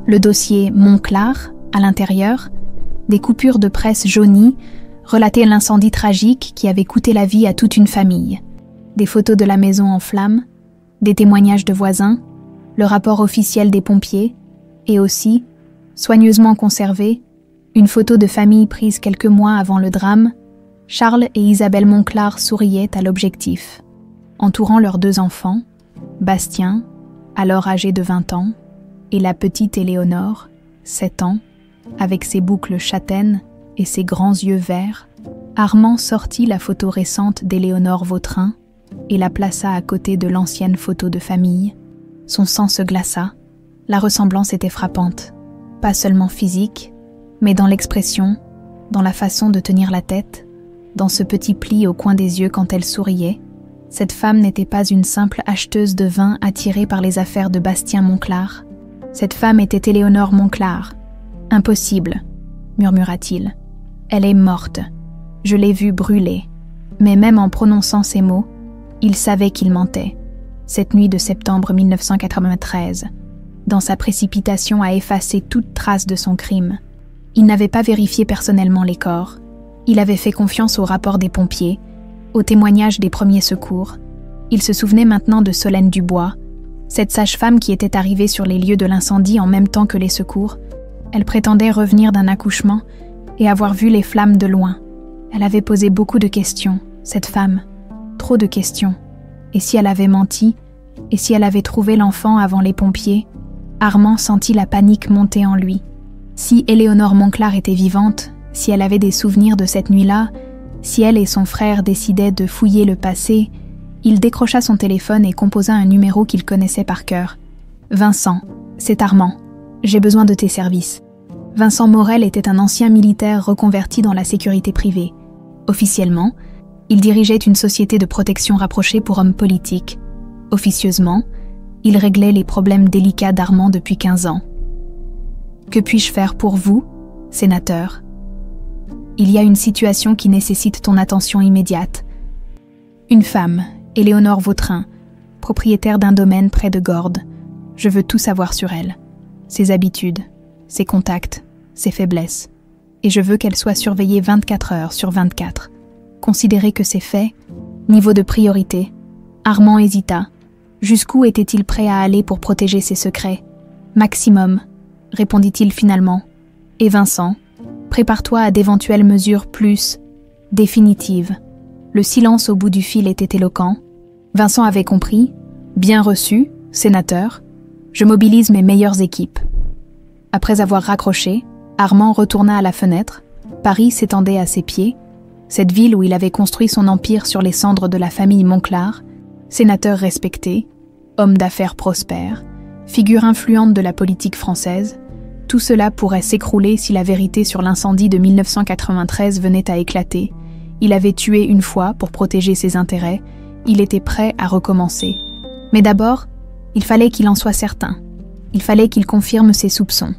Le dossier Monclar, à l'intérieur, des coupures de presse jaunies relataient l'incendie tragique qui avait coûté la vie à toute une famille. Des photos de la maison en flammes, des témoignages de voisins, le rapport officiel des pompiers et aussi, soigneusement conservé, une photo de famille prise quelques mois avant le drame. Charles et Isabelle Monclar souriaient à l'objectif, entourant leurs 2 enfants, Bastien, alors âgé de 20 ans, et la petite Éléonore, 7 ans, avec ses boucles châtaines et ses grands yeux verts. Armand sortit la photo récente d'Éléonore Vautrin et la plaça à côté de l'ancienne photo de famille. Son sang se glaça. La ressemblance était frappante, pas seulement physique, mais dans l'expression, dans la façon de tenir la tête, dans ce petit pli au coin des yeux quand elle souriait. Cette femme n'était pas une simple acheteuse de vin attirée par les affaires de Bastien Monclar. Cette femme était Éléonore Monclar. « Impossible, murmura-t-il. Elle est morte. Je l'ai vue brûler. » Mais même en prononçant ces mots, il savait qu'il mentait. Cette nuit de septembre 1993, dans sa précipitation à effacer toute trace de son crime, il n'avait pas vérifié personnellement les corps. Il avait fait confiance au rapport des pompiers, aux témoignages des premiers secours. Il se souvenait maintenant de Solène Dubois, cette sage-femme qui était arrivée sur les lieux de l'incendie en même temps que les secours. Elle prétendait revenir d'un accouchement et avoir vu les flammes de loin. Elle avait posé beaucoup de questions, cette femme, trop de questions. Et si elle avait menti, et si elle avait trouvé l'enfant avant les pompiers? Armand sentit la panique monter en lui. Si Éléonore Monclar était vivante, si elle avait des souvenirs de cette nuit-là, si elle et son frère décidaient de fouiller le passé, il décrocha son téléphone et composa un numéro qu'il connaissait par cœur. « Vincent, c'est Armand. J'ai besoin de tes services. » Vincent Morel était un ancien militaire reconverti dans la sécurité privée. Officiellement, il dirigeait une société de protection rapprochée pour hommes politiques. Officieusement, il réglait les problèmes délicats d'Armand depuis 15 ans. « Que puis-je faire pour vous, sénateur ? Il y a une situation qui nécessite ton attention immédiate. Une femme, Éléonore Vautrin, propriétaire d'un domaine près de Gordes. Je veux tout savoir sur elle. Ses habitudes, ses contacts, ses faiblesses. Et je veux qu'elle soit surveillée 24 heures sur 24. Considérez que c'est fait. Niveau de priorité. » Armand hésita. Jusqu'où était-il prêt à aller pour protéger ses secrets? « Maximum, » répondit-il finalement. « Et Vincent, prépare-toi à d'éventuelles mesures plus définitives. » Le silence au bout du fil était éloquent. Vincent avait compris. « Bien reçu, sénateur. Je mobilise mes meilleures équipes. » Après avoir raccroché, Armand retourna à la fenêtre. Paris s'étendait à ses pieds. Cette ville où il avait construit son empire sur les cendres de la famille Monclar, sénateur respecté, homme d'affaires prospère, figure influente de la politique française, tout cela pourrait s'écrouler si la vérité sur l'incendie de 1993 venait à éclater. Il avait tué une fois pour protéger ses intérêts, il était prêt à recommencer. Mais d'abord, il fallait qu'il en soit certain. Il fallait qu'il confirme ses soupçons.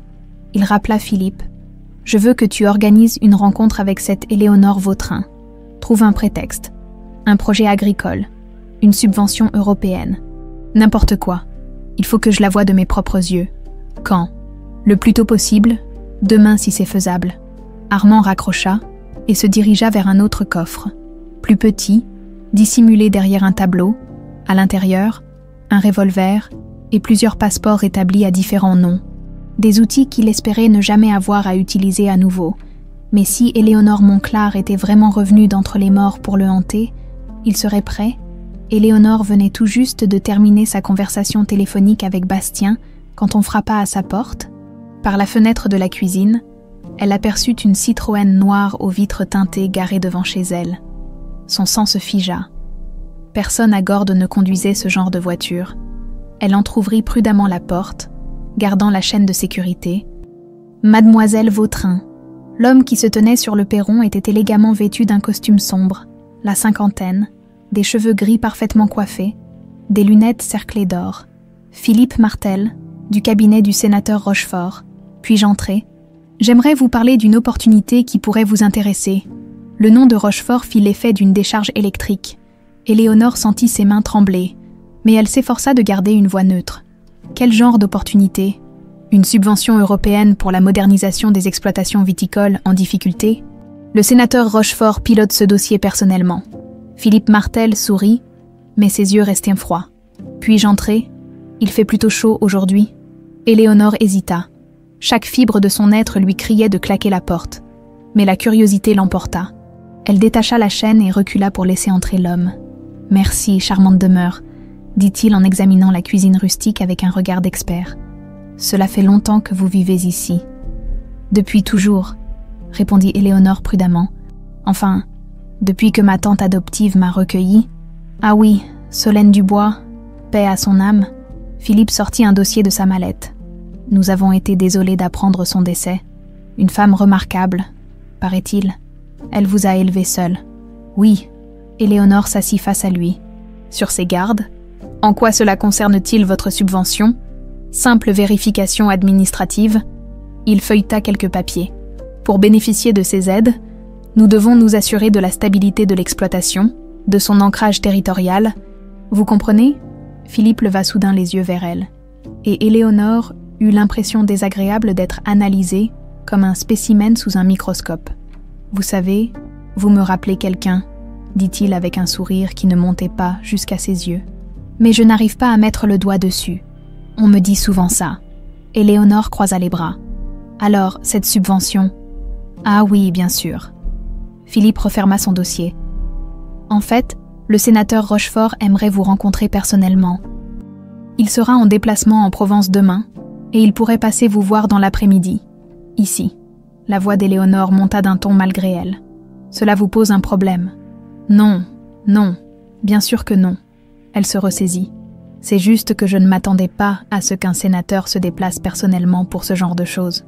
Il rappela Philippe. « Je veux que tu organises une rencontre avec cette Éléonore Vautrin. Trouve un prétexte, un projet agricole, une subvention européenne. N'importe quoi. Il faut que je la voie de mes propres yeux. Quand? Le plus tôt possible, demain si c'est faisable. » Armand raccrocha et se dirigea vers un autre coffre, plus petit, dissimulé derrière un tableau, à l'intérieur, un revolver et plusieurs passeports établis à différents noms. Des outils qu'il espérait ne jamais avoir à utiliser à nouveau. Mais si Éléonore Monclar était vraiment revenue d'entre les morts pour le hanter, il serait prêt. Éléonore venait tout juste de terminer sa conversation téléphonique avec Bastien quand on frappa à sa porte. Par la fenêtre de la cuisine, elle aperçut une Citroën noire aux vitres teintées garée devant chez elle. Son sang se figea. Personne à Gordes ne conduisait ce genre de voiture. Elle entr'ouvrit prudemment la porte, gardant la chaîne de sécurité. Mademoiselle Vautrin. L'homme qui se tenait sur le perron était élégamment vêtu d'un costume sombre, la cinquantaine, des cheveux gris parfaitement coiffés, des lunettes cerclées d'or. Philippe Martel, du cabinet du sénateur Rochefort. Puis-je entrer? J'aimerais vous parler d'une opportunité qui pourrait vous intéresser. Le nom de Rochefort fit l'effet d'une décharge électrique. Éléonore sentit ses mains trembler, mais elle s'efforça de garder une voix neutre. Quel genre d'opportunité? Une subvention européenne pour la modernisation des exploitations viticoles en difficulté? Le sénateur Rochefort pilote ce dossier personnellement. Philippe Martel sourit, mais ses yeux restaient froids. Puis-je entrer? Il fait plutôt chaud aujourd'hui. Éléonore hésita. Chaque fibre de son être lui criait de claquer la porte. Mais la curiosité l'emporta. Elle détacha la chaîne et recula pour laisser entrer l'homme. « Merci, charmante demeure », dit-il en examinant la cuisine rustique avec un regard d'expert. « Cela fait longtemps que vous vivez ici. »« Depuis toujours », répondit Éléonore prudemment. « Enfin, depuis que ma tante adoptive m'a recueillie. »« Ah oui, Solène Dubois, paix à son âme. » Philippe sortit un dossier de sa mallette. « Nous avons été désolés d'apprendre son décès. Une femme remarquable, paraît-il. Elle vous a élevé seule. »« Oui. » Éléonore s'assit face à lui. « Sur ses gardes. En quoi cela concerne-t-il votre subvention? Simple vérification administrative. Il feuilleta quelques papiers. Pour bénéficier de ces aides, nous devons nous assurer de la stabilité de l'exploitation, de son ancrage territorial. Vous comprenez? Philippe leva soudain les yeux vers elle. Et Éléonore eut l'impression désagréable d'être analysée comme un spécimen sous un microscope. Vous savez, vous me rappelez quelqu'un, dit-il avec un sourire qui ne montait pas jusqu'à ses yeux. Mais je n'arrive pas à mettre le doigt dessus. On me dit souvent ça. Éléonore croisa les bras. Alors, cette subvention? Ah oui, bien sûr. Philippe referma son dossier. En fait, le sénateur Rochefort aimerait vous rencontrer personnellement. Il sera en déplacement en Provence demain, et il pourrait passer vous voir dans l'après-midi. Ici. La voix d'Éléonore monta d'un ton malgré elle. Cela vous pose un problème? Non, non, bien sûr que non. Elle se ressaisit. C'est juste que je ne m'attendais pas à ce qu'un sénateur se déplace personnellement pour ce genre de choses.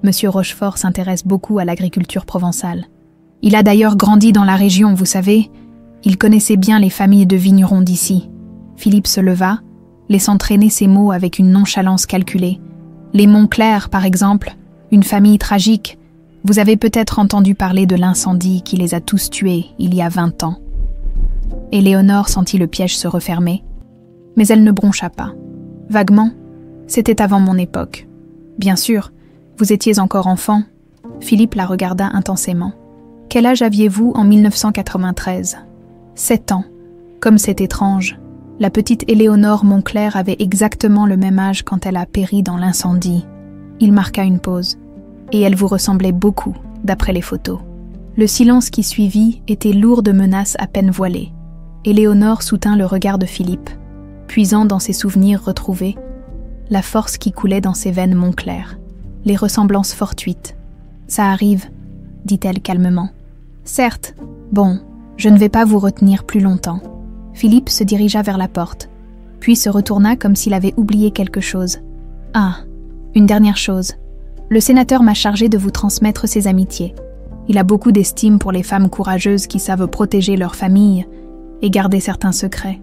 Monsieur Rochefort s'intéresse beaucoup à l'agriculture provençale. Il a d'ailleurs grandi dans la région, vous savez. Il connaissait bien les familles de vignerons d'ici. Philippe se leva, laissant traîner ses mots avec une nonchalance calculée. Les Montclair, par exemple, une famille tragique. Vous avez peut-être entendu parler de l'incendie qui les a tous tués il y a 20 ans. Éléonore sentit le piège se refermer, mais elle ne broncha pas. Vaguement, c'était avant mon époque. Bien sûr, vous étiez encore enfant. Philippe la regarda intensément. Quel âge aviez-vous en 1993 ? 7 ans. Comme c'est étrange. La petite Éléonore Montclair avait exactement le même âge quand elle a péri dans l'incendie. Il marqua une pause. Et elle vous ressemblait beaucoup, d'après les photos. Le silence qui suivit était lourd de menaces à peine voilées. Éléonore soutint le regard de Philippe, puisant dans ses souvenirs retrouvés la force qui coulait dans ses veines Montclair, les ressemblances fortuites. « Ça arrive », dit-elle calmement. « Certes, bon, je ne vais pas vous retenir plus longtemps. » Philippe se dirigea vers la porte, puis se retourna comme s'il avait oublié quelque chose. « Ah, une dernière chose. Le sénateur m'a chargé de vous transmettre ses amitiés. Il a beaucoup d'estime pour les femmes courageuses qui savent protéger leur famille et garder certains secrets. »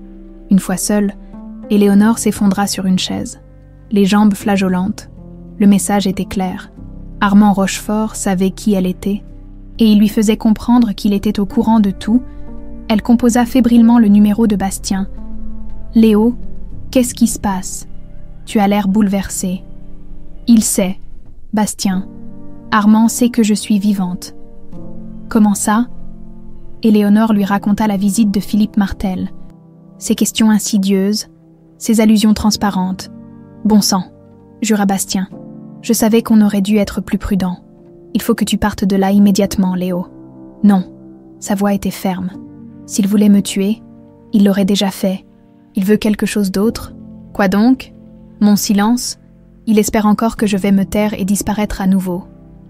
Une fois seule, Éléonore s'effondra sur une chaise, les jambes flageolantes. Le message était clair. Armand Rochefort savait qui elle était, et il lui faisait comprendre qu'il était au courant de tout. Elle composa fébrilement le numéro de Bastien. « Léo, qu'est-ce qui se passe? Tu as l'air bouleversé. »« Il sait, Bastien. Armand sait que je suis vivante. »« Comment ça ?» Éléonore lui raconta la visite de Philippe Martel. Ses questions insidieuses, ses allusions transparentes. « Bon sang, jura Bastien. Je savais qu'on aurait dû être plus prudent. Il faut que tu partes de là immédiatement, Léo. » Non, sa voix était ferme. S'il voulait me tuer, il l'aurait déjà fait. Il veut quelque chose d'autre. Quoi donc? Mon silence? Il espère encore que je vais me taire et disparaître à nouveau.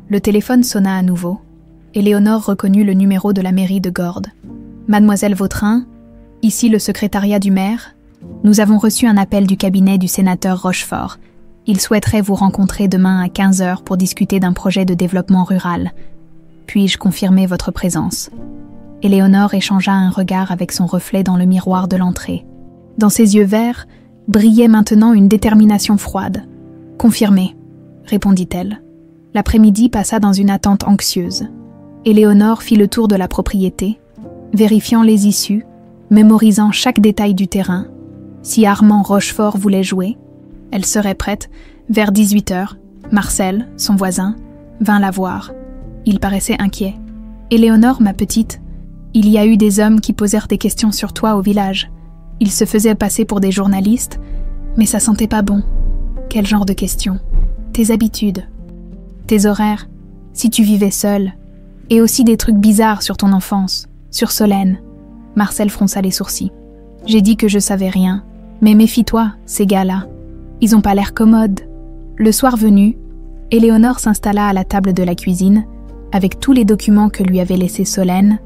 Le téléphone sonna à nouveau. Éléonore reconnut le numéro de la mairie de Gordes. « Mademoiselle Vautrin, ici le secrétariat du maire. Nous avons reçu un appel du cabinet du sénateur Rochefort. Il souhaiterait vous rencontrer demain à 15h pour discuter d'un projet de développement rural. Puis-je confirmer votre présence ?» Éléonore échangea un regard avec son reflet dans le miroir de l'entrée. Dans ses yeux verts brillait maintenant une détermination froide. « Confirmé », répondit-elle. L'après-midi passa dans une attente anxieuse. Éléonore fit le tour de la propriété, vérifiant les issues, mémorisant chaque détail du terrain. Si Armand Rochefort voulait jouer, elle serait prête. Vers 18h, Marcel, son voisin, vint la voir. Il paraissait inquiet. « Éléonore, ma petite, il y a eu des hommes qui posèrent des questions sur toi au village. Ils se faisaient passer pour des journalistes, mais ça sentait pas bon. Quel genre de questions? Tes habitudes, tes horaires, si tu vivais seule, et aussi des trucs bizarres sur ton enfance, sur Solène. » Marcel fronça les sourcils. « J'ai dit que je savais rien, mais méfie-toi, ces gars-là. Ils ont pas l'air commodes. » Le soir venu, Éléonore s'installa à la table de la cuisine, avec tous les documents que lui avait laissés Solène.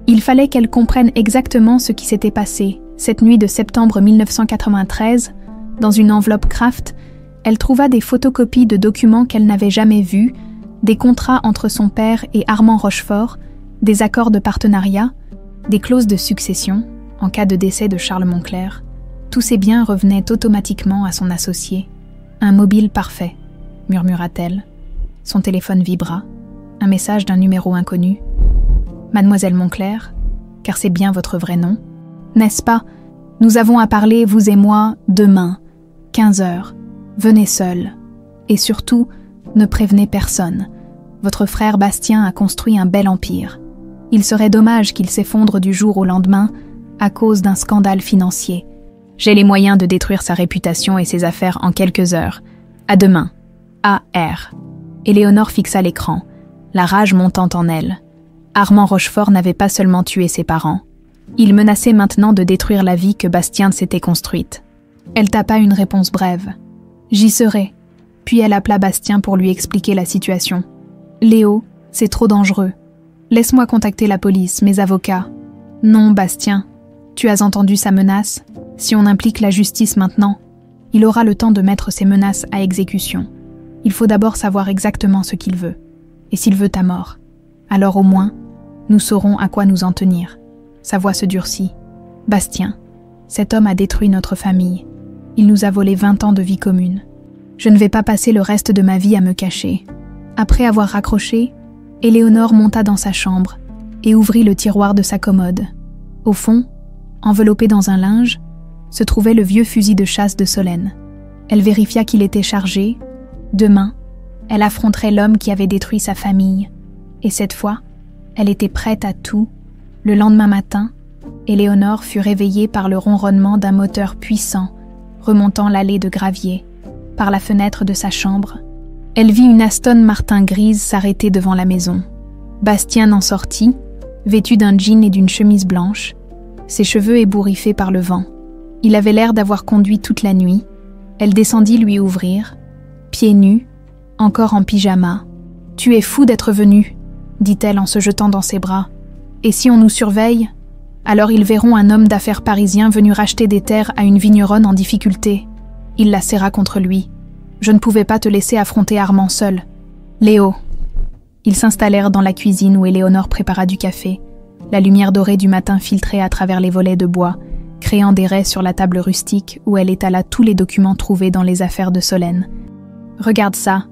Il fallait qu'elle comprenne exactement ce qui s'était passé. Cette nuit de septembre 1993, dans une enveloppe Kraft, elle trouva des photocopies de documents qu'elle n'avait jamais vus, des contrats entre son père et Armand Rochefort, des accords de partenariat, des clauses de succession, en cas de décès de Charles Moncler, tous ses biens revenaient automatiquement à son associé. Un mobile parfait, murmura-t-elle. Son téléphone vibra. Un message d'un numéro inconnu. Mademoiselle Moncler, car c'est bien votre vrai nom. N'est-ce pas? Nous avons à parler, vous et moi, demain, 15h. Venez seul. Et surtout, ne prévenez personne. Votre frère Bastien a construit un bel empire. Il serait dommage qu'il s'effondre du jour au lendemain à cause d'un scandale financier. J'ai les moyens de détruire sa réputation et ses affaires en quelques heures. À demain. A.R. Éléonore fixa l'écran, la rage montant en elle. Armand Rochefort n'avait pas seulement tué ses parents. Il menaçait maintenant de détruire la vie que Bastien s'était construite. Elle tapa une réponse brève. « J'y serai ». Puis elle appela Bastien pour lui expliquer la situation. « Léo, c'est trop dangereux. Laisse-moi contacter la police, mes avocats. »« Non, Bastien. Tu as entendu sa menace? Si on implique la justice maintenant, il aura le temps de mettre ses menaces à exécution. Il faut d'abord savoir exactement ce qu'il veut. Et s'il veut ta mort, alors au moins, nous saurons à quoi nous en tenir. » Sa voix se durcit. « Bastien, cet homme a détruit notre famille. Il nous a volé 20 ans de vie commune. Je ne vais pas passer le reste de ma vie à me cacher. » Après avoir raccroché, Éléonore monta dans sa chambre et ouvrit le tiroir de sa commode. Au fond, enveloppé dans un linge, se trouvait le vieux fusil de chasse de Solène. Elle vérifia qu'il était chargé. Demain, elle affronterait l'homme qui avait détruit sa famille. Et cette fois, elle était prête à tout. Le lendemain matin, Éléonore fut réveillée par le ronronnement d'un moteur puissant remontant l'allée de gravier. Par la fenêtre de sa chambre, elle vit une Aston Martin grise s'arrêter devant la maison. Bastien en sortit, vêtu d'un jean et d'une chemise blanche, ses cheveux ébouriffés par le vent. Il avait l'air d'avoir conduit toute la nuit. Elle descendit lui ouvrir, pieds nus, encore en pyjama. « Tu es fou d'être venu », dit-elle en se jetant dans ses bras. « Et si on nous surveille? Alors ils verront un homme d'affaires parisien venu racheter des terres à une vigneronne en difficulté. » Il la serra contre lui. « Je ne pouvais pas te laisser affronter Armand seul. Léo. » Ils s'installèrent dans la cuisine où Éléonore prépara du café. La lumière dorée du matin filtrait à travers les volets de bois, créant des raies sur la table rustique où elle étala tous les documents trouvés dans les affaires de Solène. « Regarde ça, »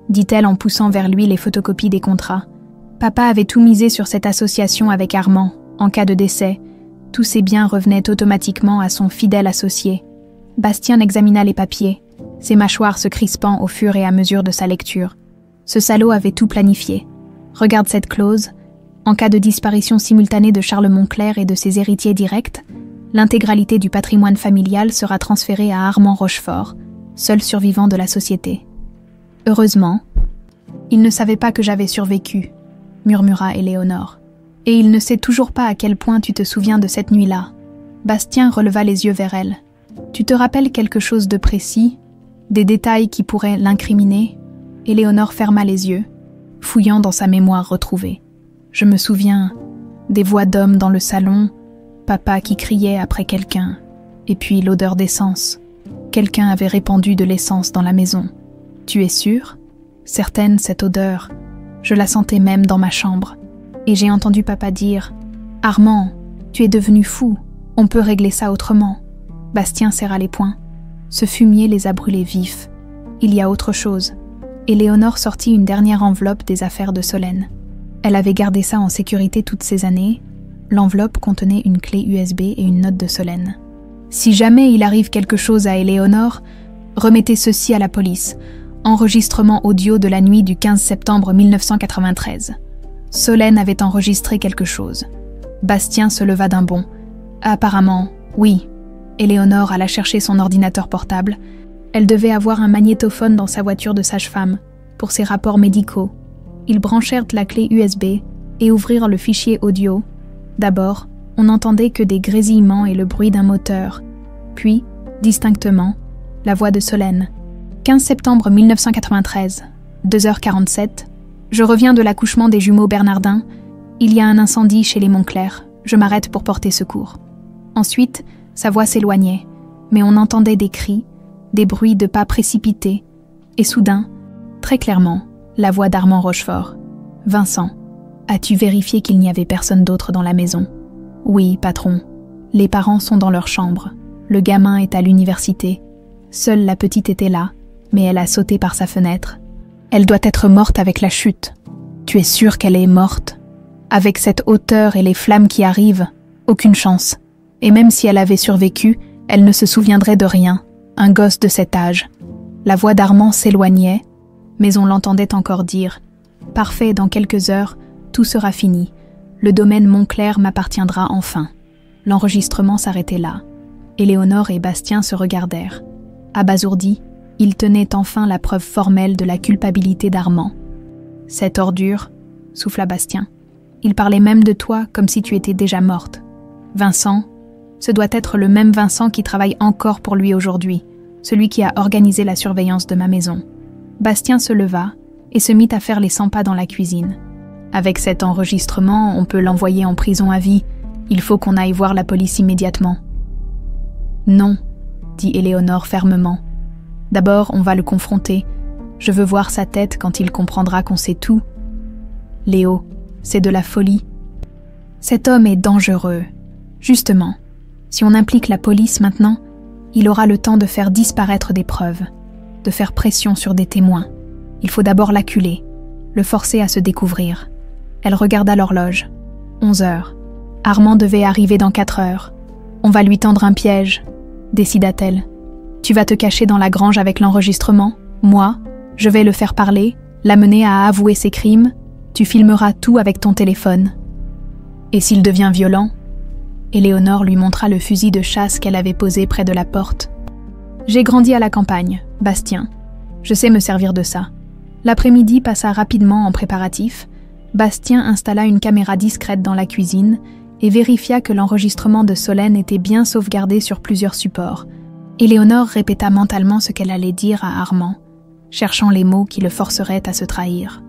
dit-elle en poussant vers lui les photocopies des contrats. Papa avait tout misé sur cette association avec Armand. En cas de décès, tous ses biens revenaient automatiquement à son fidèle associé. Bastien examina les papiers, ses mâchoires se crispant au fur et à mesure de sa lecture. Ce salaud avait tout planifié. Regarde cette clause. En cas de disparition simultanée de Charles Moncler et de ses héritiers directs, l'intégralité du patrimoine familial sera transférée à Armand Rochefort, seul survivant de la société. Heureusement, il ne savait pas que j'avais survécu, murmura Éléonore. Et il ne sait toujours pas à quel point tu te souviens de cette nuit-là. Bastien releva les yeux vers elle. Tu te rappelles quelque chose de précis? Des détails qui pourraient l'incriminer? Éléonore ferma les yeux, fouillant dans sa mémoire retrouvée. Je me souviens des voix d'hommes dans le salon, papa qui criait après quelqu'un, et puis l'odeur d'essence. Quelqu'un avait répandu de l'essence dans la maison. Tu es sûre? Certaine cette odeur. Je la sentais même dans ma chambre. Et j'ai entendu papa dire « Armand, tu es devenu fou, on peut régler ça autrement. » Bastien serra les poings. Ce fumier les a brûlés vifs. Il y a autre chose. Éléonore sortit une dernière enveloppe des affaires de Solène. Elle avait gardé ça en sécurité toutes ces années. L'enveloppe contenait une clé USB et une note de Solène. « Si jamais il arrive quelque chose à Éléonore, remettez ceci à la police. Enregistrement audio de la nuit du 15 septembre 1993. » Solène avait enregistré quelque chose. Bastien se leva d'un bond. Apparemment, oui. Éléonore alla chercher son ordinateur portable. Elle devait avoir un magnétophone dans sa voiture de sage-femme, pour ses rapports médicaux. Ils branchèrent la clé USB et ouvrirent le fichier audio. D'abord, on n'entendait que des grésillements et le bruit d'un moteur. Puis, distinctement, la voix de Solène. 15 septembre 1993, 2h47. Je reviens de l'accouchement des jumeaux Bernardin. Il y a un incendie chez les Moncler. Je m'arrête pour porter secours. Ensuite, sa voix s'éloignait, mais on entendait des cris, des bruits de pas précipités, et soudain, très clairement, la voix d'Armand Rochefort. « Vincent, as-tu vérifié qu'il n'y avait personne d'autre dans la maison ?»« Oui, patron. Les parents sont dans leur chambre. Le gamin est à l'université. Seule la petite était là, mais elle a sauté par sa fenêtre. Elle doit être morte avec la chute. Tu es sûre qu'elle est morte? Avec cette hauteur et les flammes qui arrivent, aucune chance. Et même si elle avait survécu, elle ne se souviendrait de rien. Un gosse de cet âge. La voix d'Armand s'éloignait, mais on l'entendait encore dire « Parfait, dans quelques heures, tout sera fini. Le domaine Montclair m'appartiendra enfin. » L'enregistrement s'arrêtait là. Éléonore et Bastien se regardèrent. Abasourdis, ils tenaient enfin la preuve formelle de la culpabilité d'Armand. « Cette ordure, » souffla Bastien. « Il parlait même de toi comme si tu étais déjà morte. Vincent, ce doit être le même Vincent qui travaille encore pour lui aujourd'hui, celui qui a organisé la surveillance de ma maison. » Bastien se leva et se mit à faire les 100 pas dans la cuisine. « Avec cet enregistrement, on peut l'envoyer en prison à vie. Il faut qu'on aille voir la police immédiatement. » « Non, » dit Éléonore fermement. « D'abord, on va le confronter. Je veux voir sa tête quand il comprendra qu'on sait tout. » « Léo, c'est de la folie. Cet homme est dangereux. Justement, si on implique la police maintenant, il aura le temps de faire disparaître des preuves, de faire pression sur des témoins. Il faut d'abord l'acculer, le forcer à se découvrir. » Elle regarda l'horloge. 11 heures. Armand devait arriver dans 4 heures. « On va lui tendre un piège, » décida-t-elle. « Tu vas te cacher dans la grange avec l'enregistrement. Moi, je vais le faire parler, l'amener à avouer ses crimes. Tu filmeras tout avec ton téléphone. Et s'il devient violent ?» Éléonore lui montra le fusil de chasse qu'elle avait posé près de la porte. « J'ai grandi à la campagne, Bastien. Je sais me servir de ça. » L'après-midi passa rapidement en préparatifs. Bastien installa une caméra discrète dans la cuisine et vérifia que l'enregistrement de Solène était bien sauvegardé sur plusieurs supports. Éléonore répéta mentalement ce qu'elle allait dire à Armand, cherchant les mots qui le forceraient à se trahir.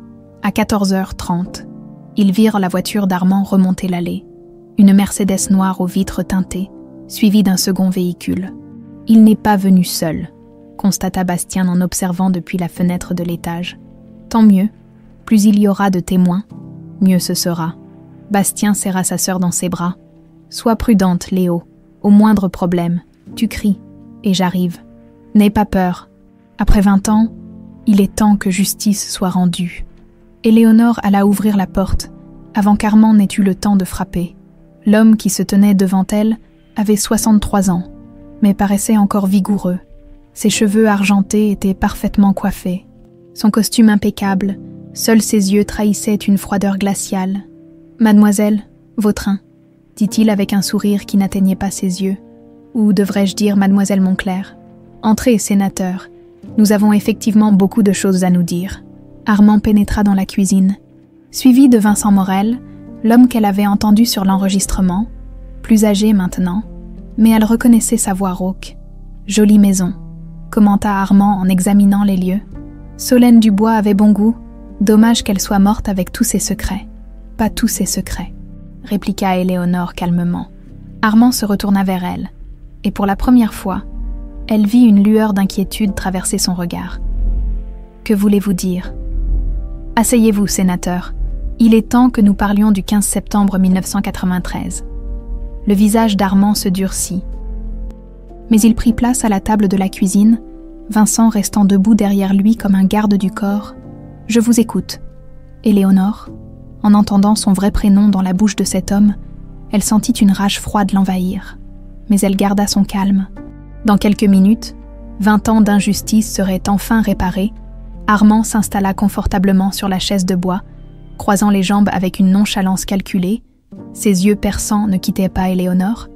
À 14h30, ils virent la voiture d'Armand remonter l'allée. Une Mercedes noire aux vitres teintées, suivie d'un second véhicule. « Il n'est pas venu seul », constata Bastien en observant depuis la fenêtre de l'étage. « Tant mieux, plus il y aura de témoins, mieux ce sera. » Bastien serra sa sœur dans ses bras. « Sois prudente, Léo. Au moindre problème, tu cries, et j'arrive. N'aie pas peur. Après 20 ans, il est temps que justice soit rendue. » Éléonore alla ouvrir la porte, avant qu'Armand n'ait eu le temps de frapper. L'homme qui se tenait devant elle avait 63 ans, mais paraissait encore vigoureux. Ses cheveux argentés étaient parfaitement coiffés. Son costume impeccable, seuls ses yeux trahissaient une froideur glaciale. « Mademoiselle, vos trains », dit-il avec un sourire qui n'atteignait pas ses yeux. Ou devrais-je dire Mademoiselle Montclair. « Entrez, sénateur. Nous avons effectivement beaucoup de choses à nous dire. » Armand pénétra dans la cuisine. Suivi de Vincent Morel, l'homme qu'elle avait entendu sur l'enregistrement, plus âgé maintenant, mais elle reconnaissait sa voix rauque. « Jolie maison », commenta Armand en examinant les lieux. « Solène Dubois avait bon goût, dommage qu'elle soit morte avec tous ses secrets. »« Pas tous ses secrets », répliqua Éléonore calmement. Armand se retourna vers elle, et pour la première fois, elle vit une lueur d'inquiétude traverser son regard. « Que voulez-vous dire ?»« Asseyez-vous, sénateur. Il est temps que nous parlions du 15 septembre 1993. » Le visage d'Armand se durcit. Mais il prit place à la table de la cuisine, Vincent restant debout derrière lui comme un garde du corps. « Je vous écoute. » Éléonore, en entendant son vrai prénom dans la bouche de cet homme, elle sentit une rage froide l'envahir. Mais elle garda son calme. Dans quelques minutes, 20 ans d'injustice seraient enfin réparés. Armand s'installa confortablement sur la chaise de bois, croisant les jambes avec une nonchalance calculée. Ses yeux perçants ne quittaient pas Éléonore.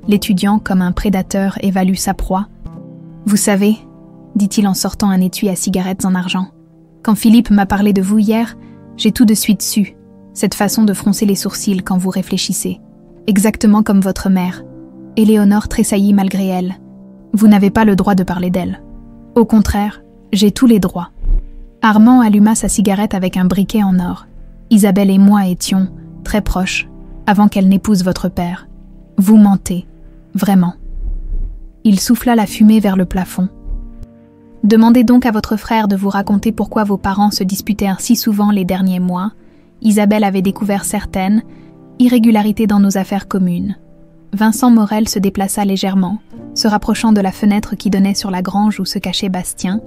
L'étudiant, comme un prédateur, évalue sa proie. « Vous savez, » dit-il en sortant un étui à cigarettes en argent, « quand Philippe m'a parlé de vous hier, j'ai tout de suite su, cette façon de froncer les sourcils quand vous réfléchissez. Exactement comme votre mère. » Éléonore tressaillit malgré elle. « Vous n'avez pas le droit de parler d'elle. Au contraire, j'ai tous les droits. » Armand alluma sa cigarette avec un briquet en or. « Isabelle et moi étions très proches, avant qu'elle n'épouse votre père. Vous mentez, vraiment. » Il souffla la fumée vers le plafond. « Demandez donc à votre frère de vous raconter pourquoi vos parents se disputaient si souvent les derniers mois. Isabelle avait découvert certaines irrégularités dans nos affaires communes. Vincent Morel se déplaça légèrement, se rapprochant de la fenêtre qui donnait sur la grange où se cachait Bastien,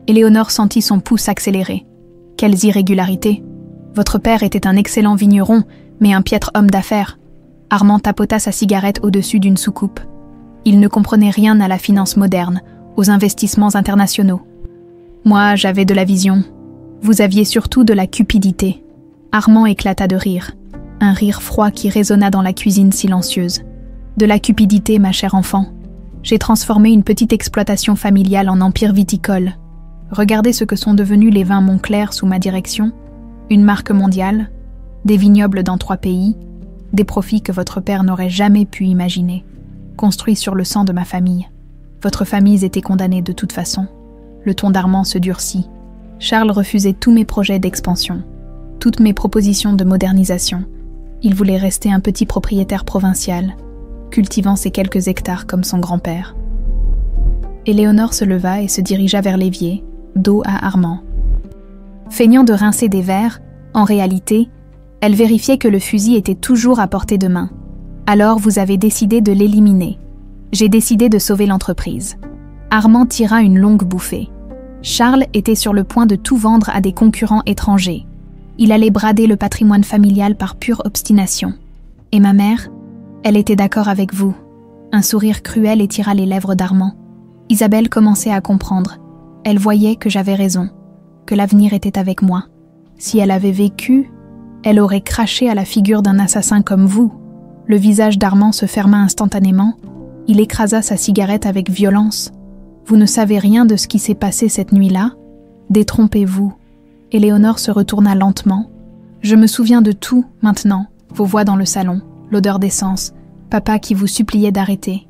et Léonore sentit son pouce accélérer. Quelles irrégularités! Votre père était un excellent vigneron, mais un piètre homme d'affaires. Armand tapota sa cigarette au-dessus d'une soucoupe. Il ne comprenait rien à la finance moderne, aux investissements internationaux. Moi, j'avais de la vision. Vous aviez surtout de la cupidité. Armand éclata de rire. Un rire froid qui résonna dans la cuisine silencieuse. De la cupidité, ma chère enfant. J'ai transformé une petite exploitation familiale en empire viticole. Regardez ce que sont devenus les vins Montclair sous ma direction. Une marque mondiale, des vignobles dans 3 pays, des profits que votre père n'aurait jamais pu imaginer, construits sur le sang de ma famille. Votre famille était condamnée de toute façon. Le ton d'Armand se durcit. Charles refusait tous mes projets d'expansion, toutes mes propositions de modernisation. Il voulait rester un petit propriétaire provincial, cultivant ses quelques hectares comme son grand-père. Éléonore se leva et se dirigea vers l'évier, dos à Armand. Feignant de rincer des verres, en réalité, elle vérifiait que le fusil était toujours à portée de main. Alors vous avez décidé de l'éliminer. J'ai décidé de sauver l'entreprise. Armand tira une longue bouffée. Charles était sur le point de tout vendre à des concurrents étrangers. Il allait brader le patrimoine familial par pure obstination. Et ma mère, elle était d'accord avec vous. Un sourire cruel étira les lèvres d'Armand. Isabelle commençait à comprendre. Elle voyait que j'avais raison, que l'avenir était avec moi. Si elle avait vécu, elle aurait craché à la figure d'un assassin comme vous. Le visage d'Armand se ferma instantanément. Il écrasa sa cigarette avec violence. Vous ne savez rien de ce qui s'est passé cette nuit-là? Détrompez-vous. Éléonore se retourna lentement. Je me souviens de tout, maintenant. Vos voix dans le salon, l'odeur d'essence, papa qui vous suppliait d'arrêter.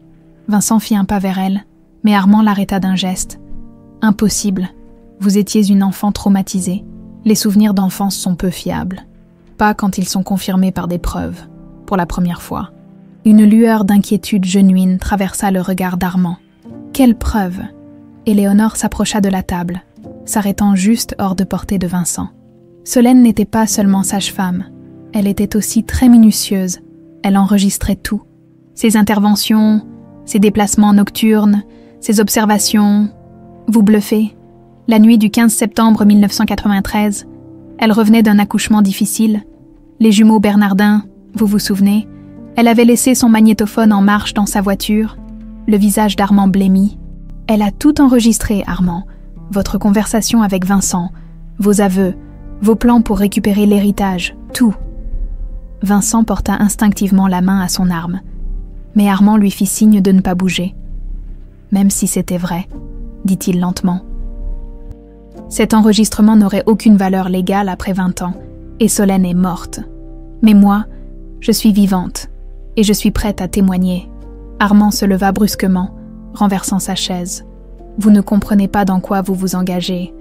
Vincent fit un pas vers elle, mais Armand l'arrêta d'un geste. Impossible. Vous étiez une enfant traumatisée. Les souvenirs d'enfance sont peu fiables. Pas quand ils sont confirmés par des preuves, pour la première fois. Une lueur d'inquiétude genuine traversa le regard d'Armand. Quelle preuve? Éléonore s'approcha de la table, s'arrêtant juste hors de portée de Vincent. Solène n'était pas seulement sage-femme, elle était aussi très minutieuse. Elle enregistrait tout. Ses interventions, ses déplacements nocturnes, ses observations. Vous bluffez. La nuit du 15 septembre 1993, elle revenait d'un accouchement difficile. Les jumeaux Bernardin, vous vous souvenez? Elle avait laissé son magnétophone en marche dans sa voiture. Le visage d'Armand blêmit. Elle a tout enregistré, Armand. Votre conversation avec Vincent, vos aveux, vos plans pour récupérer l'héritage, tout. Vincent porta instinctivement la main à son arme, mais Armand lui fit signe de ne pas bouger. Même si c'était vrai, dit-il lentement. Cet enregistrement n'aurait aucune valeur légale après 20 ans, et Solène est morte. Mais moi, je suis vivante, et je suis prête à témoigner. Armand se leva brusquement, renversant sa chaise. Vous ne comprenez pas dans quoi vous vous engagez.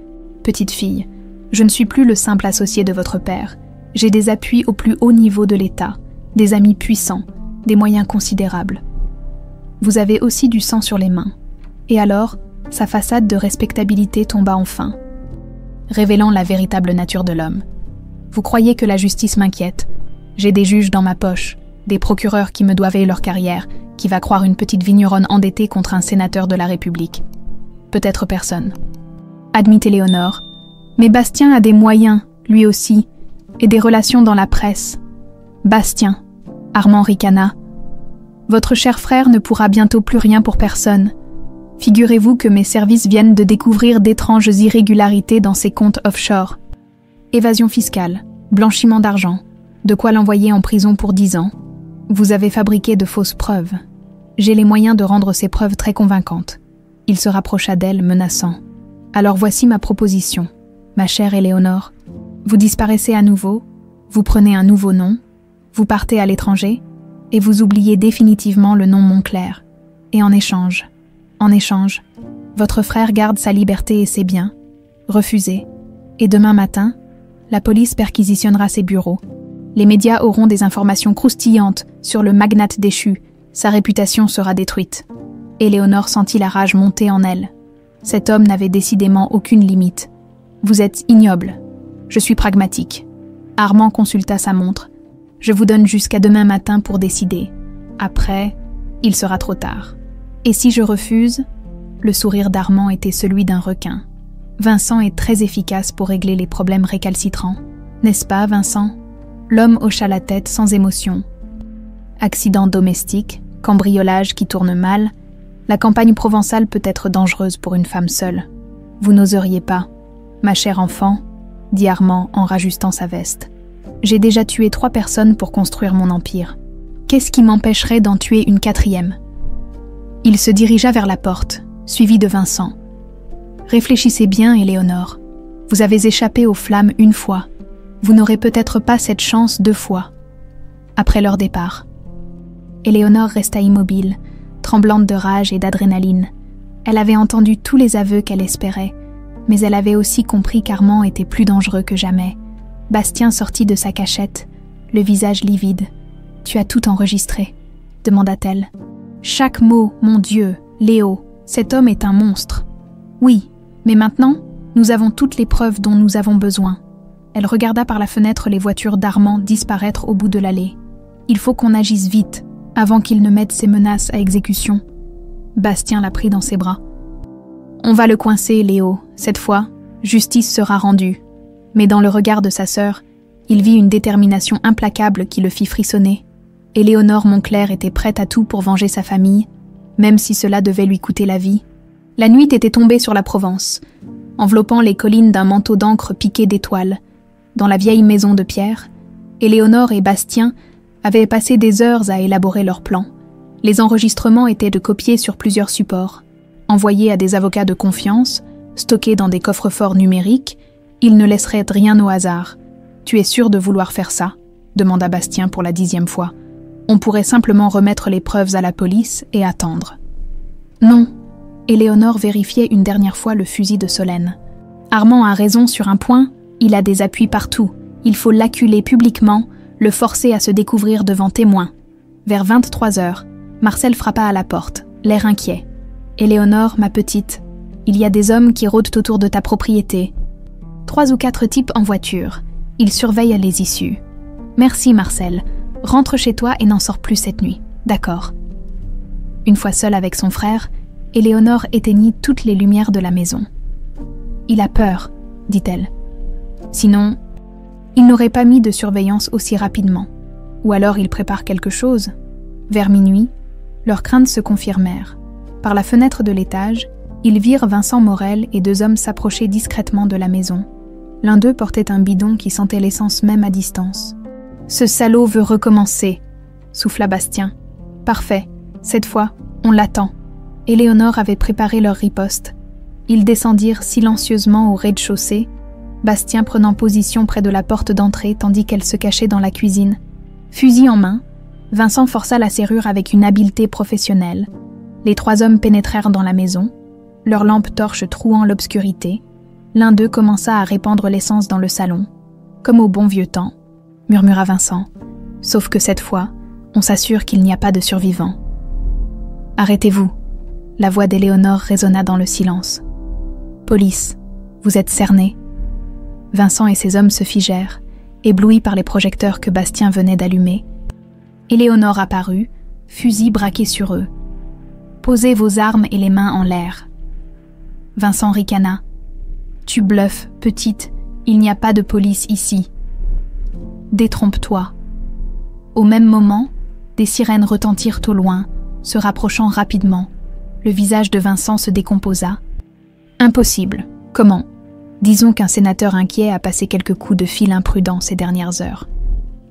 Petite fille, je ne suis plus le simple associé de votre père. J'ai des appuis au plus haut niveau de l'État, des amis puissants, des moyens considérables. Vous avez aussi du sang sur les mains. Et alors, sa façade de respectabilité tomba enfin, révélant la véritable nature de l'homme. Vous croyez que la justice m'inquiète. J'ai des juges dans ma poche, des procureurs qui me doivent leur carrière. Qui va croire une petite vigneronne endettée contre un sénateur de la République? Peut-être personne. Admit Éléonore. Mais Bastien a des moyens, lui aussi, et des relations dans la presse. Bastien, Armand ricana. Votre cher frère ne pourra bientôt plus rien pour personne. Figurez-vous que mes services viennent de découvrir d'étranges irrégularités dans ses comptes offshore. Évasion fiscale, blanchiment d'argent, de quoi l'envoyer en prison pour 10 ans. Vous avez fabriqué de fausses preuves. J'ai les moyens de rendre ces preuves très convaincantes. Il se rapprocha d'elle, menaçant. Alors voici ma proposition. Ma chère Éléonore, vous disparaissez à nouveau, vous prenez un nouveau nom, vous partez à l'étranger, et vous oubliez définitivement le nom Montclair. Et en échange, votre frère garde sa liberté et ses biens. Refusez. Et demain matin, la police perquisitionnera ses bureaux. Les médias auront des informations croustillantes sur le magnate déchu. Sa réputation sera détruite. Éléonore sentit la rage monter en elle. Cet homme n'avait décidément aucune limite. Vous êtes ignoble. Je suis pragmatique. Armand consulta sa montre. Je vous donne jusqu'à demain matin pour décider. Après, il sera trop tard. Et si je refuse? Le sourire d'Armand était celui d'un requin. Vincent est très efficace pour régler les problèmes récalcitrants. N'est-ce pas, Vincent? L'homme hocha la tête sans émotion. Accident domestique, cambriolage qui tourne mal, la campagne provençale peut être dangereuse pour une femme seule. Vous n'oseriez pas, ma chère enfant, dit Armand en rajustant sa veste. J'ai déjà tué 3 personnes pour construire mon empire. Qu'est-ce qui m'empêcherait d'en tuer une 4e? Il se dirigea vers la porte, suivi de Vincent. Réfléchissez bien, Éléonore. Vous avez échappé aux flammes une fois. Vous n'aurez peut-être pas cette chance 2 fois. Après leur départ. Éléonore resta immobile, tremblante de rage et d'adrénaline. Elle avait entendu tous les aveux qu'elle espérait, mais elle avait aussi compris qu'Armand était plus dangereux que jamais. Bastien sortit de sa cachette, le visage livide. « Tu as tout enregistré ?» demanda-t-elle. « Chaque mot, mon Dieu, Léo, cet homme est un monstre. »« Oui, mais maintenant, nous avons toutes les preuves dont nous avons besoin. » Elle regarda par la fenêtre les voitures d'Armand disparaître au bout de l'allée. « Il faut qu'on agisse vite, avant qu'il ne mette ses menaces à exécution. » Bastien la prit dans ses bras. « On va le coincer, Léo. Cette fois, justice sera rendue. » Mais dans le regard de sa sœur, il vit une détermination implacable qui le fit frissonner. Éléonore Montclair était prête à tout pour venger sa famille, même si cela devait lui coûter la vie. La nuit était tombée sur la Provence, enveloppant les collines d'un manteau d'encre piqué d'étoiles. Dans la vieille maison de pierre, Éléonore et Bastien avaient passé des heures à élaborer leurs plans. Les enregistrements étaient de copier sur plusieurs supports. Envoyés à des avocats de confiance, stockés dans des coffres-forts numériques, ils ne laisseraient rien au hasard. « Tu es sûr de vouloir faire ça ?» demanda Bastien pour la 10e fois. « On pourrait simplement remettre les preuves à la police et attendre. » Non. Éléonore vérifiait une dernière fois le fusil de Solène. Armand a raison sur un point, il a des appuis partout. Il faut l'acculer publiquement, le forcer à se découvrir devant témoins. Vers 23h, Marcel frappa à la porte, l'air inquiet. « Éléonore, ma petite, il y a des hommes qui rôdent autour de ta propriété. 3 ou 4 types en voiture. Ils surveillent les issues. Merci, Marcel. Rentre chez toi et n'en sors plus cette nuit. D'accord. » Une fois seule avec son frère, Éléonore éteignit toutes les lumières de la maison. « Il a peur, dit-elle. Sinon, il n'aurait pas mis de surveillance aussi rapidement. Ou alors il prépare quelque chose. » Vers minuit, leurs craintes se confirmèrent. Par la fenêtre de l'étage, ils virent Vincent Morel et 2 hommes s'approcher discrètement de la maison. L'un d'eux portait un bidon qui sentait l'essence même à distance. « Ce salaud veut recommencer !» souffla Bastien. « Parfait, cette fois, on l'attend. » Éléonore avait préparé leur riposte. Ils descendirent silencieusement au rez-de-chaussée, Bastien prenant position près de la porte d'entrée tandis qu'elle se cachait dans la cuisine. Fusil en main, Vincent força la serrure avec une habileté professionnelle. Les 3 hommes pénétrèrent dans la maison, leurs lampes torches trouant l'obscurité. L'un d'eux commença à répandre l'essence dans le salon. « Comme au bon vieux temps », murmura Vincent. « Sauf que cette fois, on s'assure qu'il n'y a pas de survivants. »« Arrêtez-vous !» La voix d'Éléonore résonna dans le silence. « Police, vous êtes cernés. » Vincent et ses hommes se figèrent, éblouis par les projecteurs que Bastien venait d'allumer. Éléonore apparut, fusil braqué sur eux. « Posez vos armes et les mains en l'air. » Vincent ricana. « Tu bluffes, petite, il n'y a pas de police ici. » « Détrompe-toi. » Au même moment, des sirènes retentirent au loin, se rapprochant rapidement. Le visage de Vincent se décomposa. « Impossible. Comment ? Disons qu'un sénateur inquiet a passé quelques coups de fil imprudents ces dernières heures, »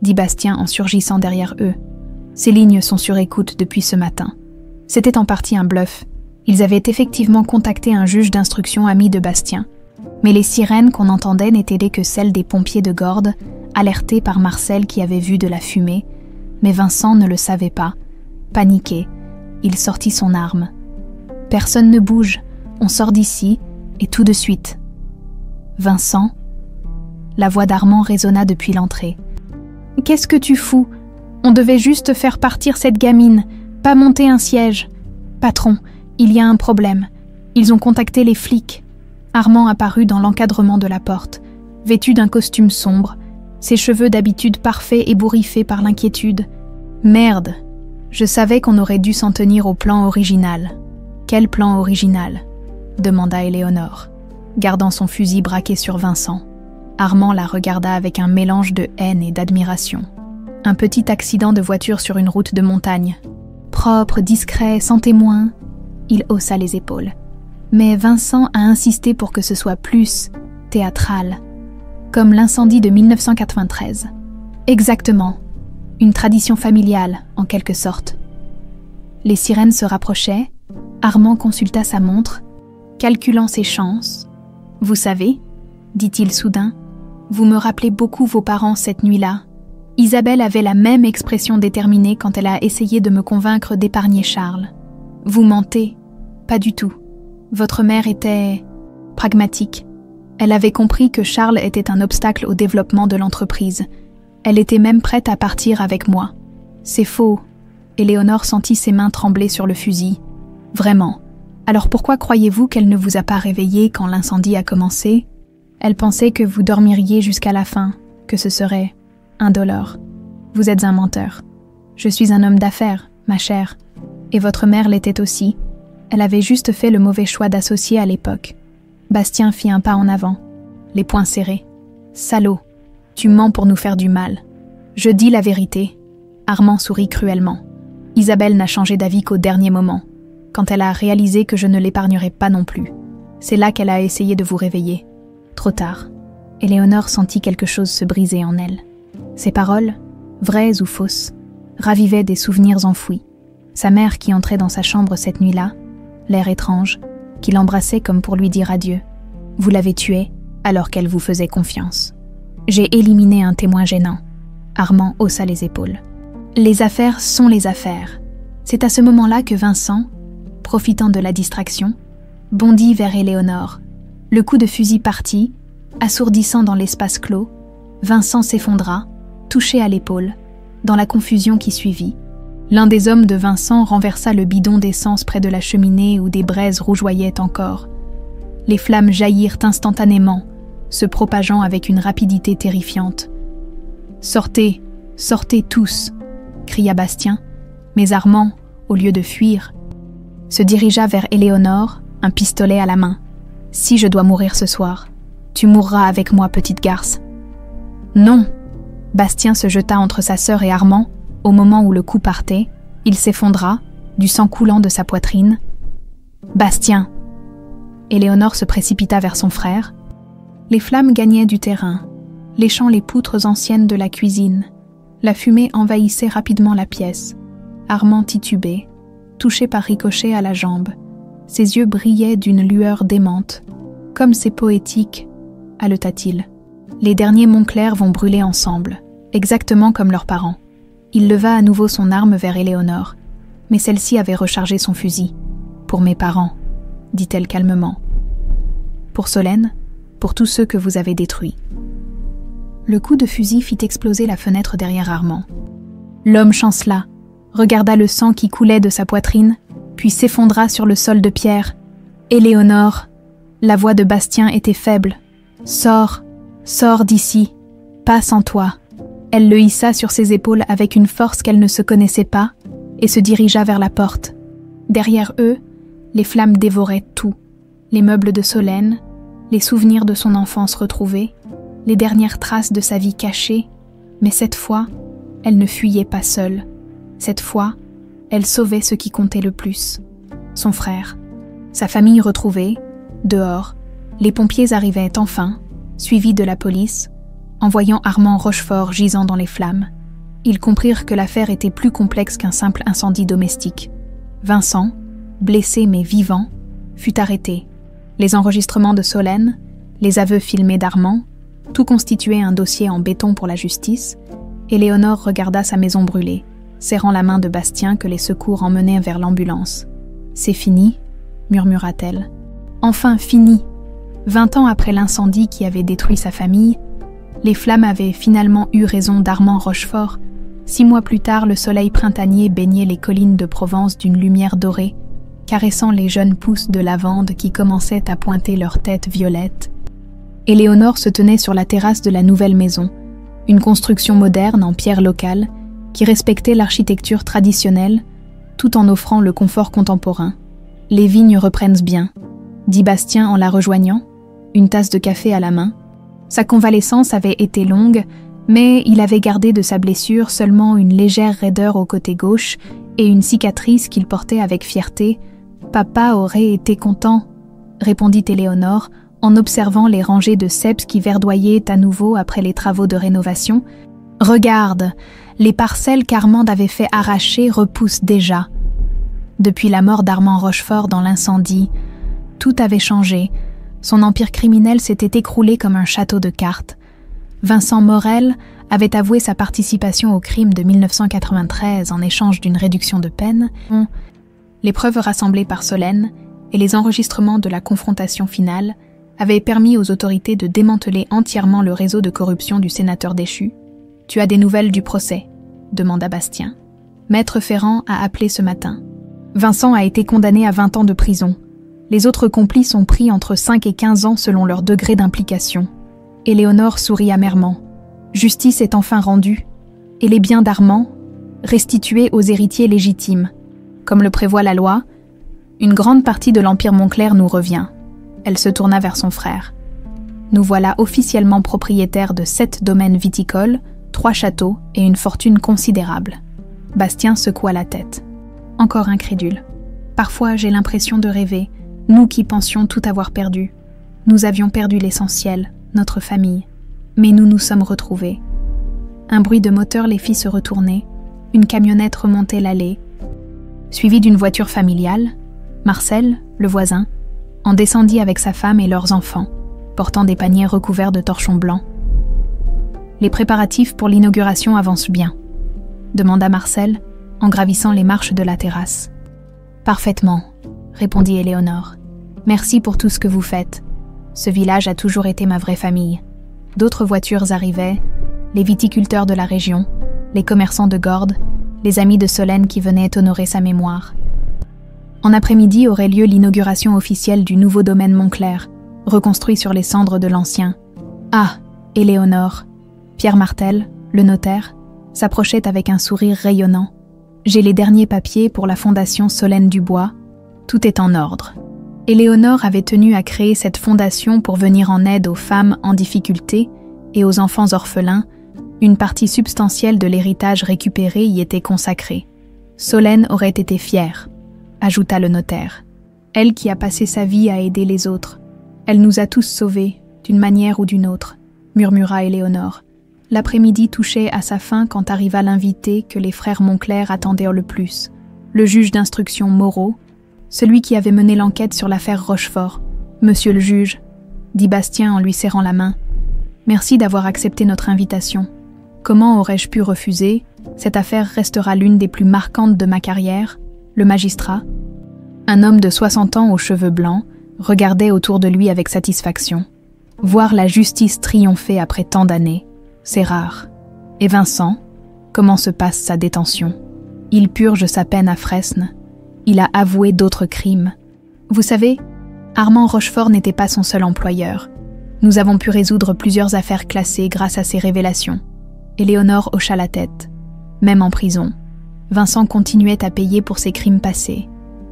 dit Bastien en surgissant derrière eux. « Ces lignes sont sur écoute depuis ce matin. » C'était en partie un bluff. Ils avaient effectivement contacté un juge d'instruction ami de Bastien. Mais les sirènes qu'on entendait n'étaient que celles des pompiers de Gordes, alertés par Marcel qui avait vu de la fumée. Mais Vincent ne le savait pas. Paniqué, il sortit son arme. « Personne ne bouge, on sort d'ici, et tout de suite. » « Vincent ?» La voix d'Armand résonna depuis l'entrée. « Qu'est-ce que tu fous ? On devait juste faire partir cette gamine, pas monter un siège. Patron, il y a un problème. Ils ont contacté les flics. » Armand apparut dans l'encadrement de la porte, vêtu d'un costume sombre, ses cheveux d'habitude parfaits ébouriffés par l'inquiétude. « Merde !» Je savais qu'on aurait dû s'en tenir au plan original. Quel plan original ? Demanda Éléonore, gardant son fusil braqué sur Vincent. Armand la regarda avec un mélange de haine et d'admiration. Un petit accident de voiture sur une route de montagne. Propre, discret, sans témoin. Il haussa les épaules. Mais Vincent a insisté pour que ce soit plus théâtral. Comme l'incendie de 1993. Exactement. Une tradition familiale, en quelque sorte. Les sirènes se rapprochaient. Armand consulta sa montre, calculant ses chances. « Vous savez, dit-il soudain, vous me rappelez beaucoup vos parents cette nuit-là. Isabelle avait la même expression déterminée quand elle a essayé de me convaincre d'épargner Charles. Vous mentez, pas du tout. Votre mère était pragmatique. Elle avait compris que Charles était un obstacle au développement de l'entreprise. Elle était même prête à partir avec moi. C'est faux. » Éléonore sentit ses mains trembler sur le fusil. « Vraiment. Alors pourquoi croyez-vous qu'elle ne vous a pas réveillé quand l'incendie a commencé ? Elle pensait que vous dormiriez jusqu'à la fin, que ce serait indolore. Vous êtes un menteur. Je suis un homme d'affaires, ma chère. Et votre mère l'était aussi. Elle avait juste fait le mauvais choix d'associer à l'époque. » Bastien fit un pas en avant, les poings serrés. « Salaud, tu mens pour nous faire du mal. Je dis la vérité. » Armand sourit cruellement. Isabelle n'a changé d'avis qu'au dernier moment, quand elle a réalisé que je ne l'épargnerai pas non plus. C'est là qu'elle a essayé de vous réveiller. Trop tard. Éléonore sentit quelque chose se briser en elle. Ses paroles, vraies ou fausses, ravivaient des souvenirs enfouis. Sa mère qui entrait dans sa chambre cette nuit-là, l'air étrange, qui l'embrassait comme pour lui dire adieu. Vous l'avez tuée alors qu'elle vous faisait confiance. J'ai éliminé un témoin gênant. Armand haussa les épaules. Les affaires sont les affaires. C'est à ce moment-là que Vincent, profitant de la distraction, bondit vers Éléonore. Le coup de fusil partit, assourdissant dans l'espace clos. Vincent s'effondra, touché à l'épaule. Dans la confusion qui suivit, l'un des hommes de Vincent renversa le bidon d'essence près de la cheminée où des braises rougeoyaient encore. Les flammes jaillirent instantanément, se propageant avec une rapidité terrifiante. « Sortez, sortez tous !» cria Bastien, mais Armand, au lieu de fuir, se dirigea vers Éléonore, un pistolet à la main. « Si je dois mourir ce soir, tu mourras avec moi, petite garce. »« Non !» Bastien se jeta entre sa sœur et Armand. Au moment où le coup partait, il s'effondra, du sang coulant de sa poitrine. « Bastien !» Éléonore se précipita vers son frère. Les flammes gagnaient du terrain, léchant les poutres anciennes de la cuisine. La fumée envahissait rapidement la pièce. Armand titubait, touché par ricochet à la jambe. Ses yeux brillaient d'une lueur démente. « Comme c'est poétique !» haleta-t-il. « Les derniers Montclair vont brûler ensemble, exactement comme leurs parents. » Il leva à nouveau son arme vers Éléonore, mais celle-ci avait rechargé son fusil. « Pour mes parents, » dit-elle calmement. « Pour Solène, pour tous ceux que vous avez détruits. » Le coup de fusil fit exploser la fenêtre derrière Armand. L'homme chancela, regarda le sang qui coulait de sa poitrine, puis s'effondra sur le sol de pierre. « Éléonore !» La voix de Bastien était faible. « Sors, sors d'ici, pas sans toi. » Elle le hissa sur ses épaules avec une force qu'elle ne se connaissait pas et se dirigea vers la porte. Derrière eux, les flammes dévoraient tout. Les meubles de Solène, les souvenirs de son enfance retrouvés, les dernières traces de sa vie cachée. Mais cette fois, elle ne fuyait pas seule. Cette fois, elle sauvait ce qui comptait le plus. Son frère. Sa famille retrouvée, dehors, les pompiers arrivaient enfin, suivis de la police. En voyant Armand Rochefort gisant dans les flammes, ils comprirent que l'affaire était plus complexe qu'un simple incendie domestique. Vincent, blessé mais vivant, fut arrêté. Les enregistrements de Solène, les aveux filmés d'Armand, tout constituait un dossier en béton pour la justice. Éléonore regarda sa maison brûlée, serrant la main de Bastien que les secours emmenaient vers l'ambulance. « C'est fini » murmura-t-elle. « Enfin fini !» 20 ans après l'incendie qui avait détruit sa famille, les flammes avaient finalement eu raison d'Armand Rochefort. 6 mois plus tard, le soleil printanier baignait les collines de Provence d'une lumière dorée, caressant les jeunes pousses de lavande qui commençaient à pointer leurs têtes violettes. Éléonore se tenait sur la terrasse de la nouvelle maison, une construction moderne en pierre locale qui respectait l'architecture traditionnelle tout en offrant le confort contemporain. « Les vignes reprennent bien », dit Bastien en la rejoignant, une tasse de café à la main. Sa convalescence avait été longue, mais il avait gardé de sa blessure seulement une légère raideur au côté gauche et une cicatrice qu'il portait avec fierté. « Papa aurait été content », répondit Éléonore, en observant les rangées de cèpes qui verdoyaient à nouveau après les travaux de rénovation. « Regarde, les parcelles qu'Armande avait fait arracher repoussent déjà. » Depuis la mort d'Armand Rochefort dans l'incendie, tout avait changé. Son empire criminel s'était écroulé comme un château de cartes. Vincent Morel avait avoué sa participation au crime de 1993 en échange d'une réduction de peine. Les preuves rassemblées par Solène et les enregistrements de la confrontation finale avaient permis aux autorités de démanteler entièrement le réseau de corruption du sénateur déchu. « Tu as des nouvelles du procès ?» demanda Bastien. Maître Ferrand a appelé ce matin. Vincent a été condamné à 20 ans de prison. Les autres complices sont pris entre 5 et 15 ans selon leur degré d'implication. Éléonore sourit amèrement. Justice est enfin rendue, et les biens d'Armand restitués aux héritiers légitimes. Comme le prévoit la loi, une grande partie de l'Empire Montclair nous revient. Elle se tourna vers son frère. Nous voilà officiellement propriétaires de 7 domaines viticoles, 3 châteaux et une fortune considérable. Bastien secoua la tête. Encore incrédule. Parfois, j'ai l'impression de rêver, nous qui pensions tout avoir perdu. Nous avions perdu l'essentiel, notre famille. Mais nous nous sommes retrouvés. Un bruit de moteur les fit se retourner. Une camionnette remontait l'allée. Suivie d'une voiture familiale, Marcel, le voisin, en descendit avec sa femme et leurs enfants, portant des paniers recouverts de torchons blancs. « Les préparatifs pour l'inauguration avancent bien », demanda Marcel, en gravissant les marches de la terrasse. « Parfaitement », répondit Éléonore. « Merci pour tout ce que vous faites. Ce village a toujours été ma vraie famille. » D'autres voitures arrivaient, les viticulteurs de la région, les commerçants de Gordes, les amis de Solène qui venaient honorer sa mémoire. En après-midi aurait lieu l'inauguration officielle du nouveau domaine Montclair, reconstruit sur les cendres de l'ancien. « Ah, Éléonore !» Pierre Martel, le notaire, s'approchait avec un sourire rayonnant. « J'ai les derniers papiers pour la fondation Solène Dubois. Tout est en ordre. » Éléonore avait tenu à créer cette fondation pour venir en aide aux femmes en difficulté et aux enfants orphelins. Une partie substantielle de l'héritage récupéré y était consacrée. Solène aurait été fière, ajouta le notaire. Elle qui a passé sa vie à aider les autres. Elle nous a tous sauvés, d'une manière ou d'une autre, murmura Éléonore. L'après-midi touchait à sa fin quand arriva l'invité que les frères Montclair attendaient le plus, le juge d'instruction Moreau, celui qui avait mené l'enquête sur l'affaire Rochefort. « Monsieur le juge », dit Bastien en lui serrant la main, « merci d'avoir accepté notre invitation. Comment aurais-je pu refuser? Cette affaire restera l'une des plus marquantes de ma carrière. » Le magistrat, un homme de 60 ans aux cheveux blancs, regardait autour de lui avec satisfaction. Voir la justice triompher après tant d'années, c'est rare. Et Vincent, comment se passe sa détention? Il purge sa peine à Fresnes. Il a avoué d'autres crimes. Vous savez, Armand Rochefort n'était pas son seul employeur. Nous avons pu résoudre plusieurs affaires classées grâce à ses révélations. Éléonore hocha la tête. Même en prison, Vincent continuait à payer pour ses crimes passés.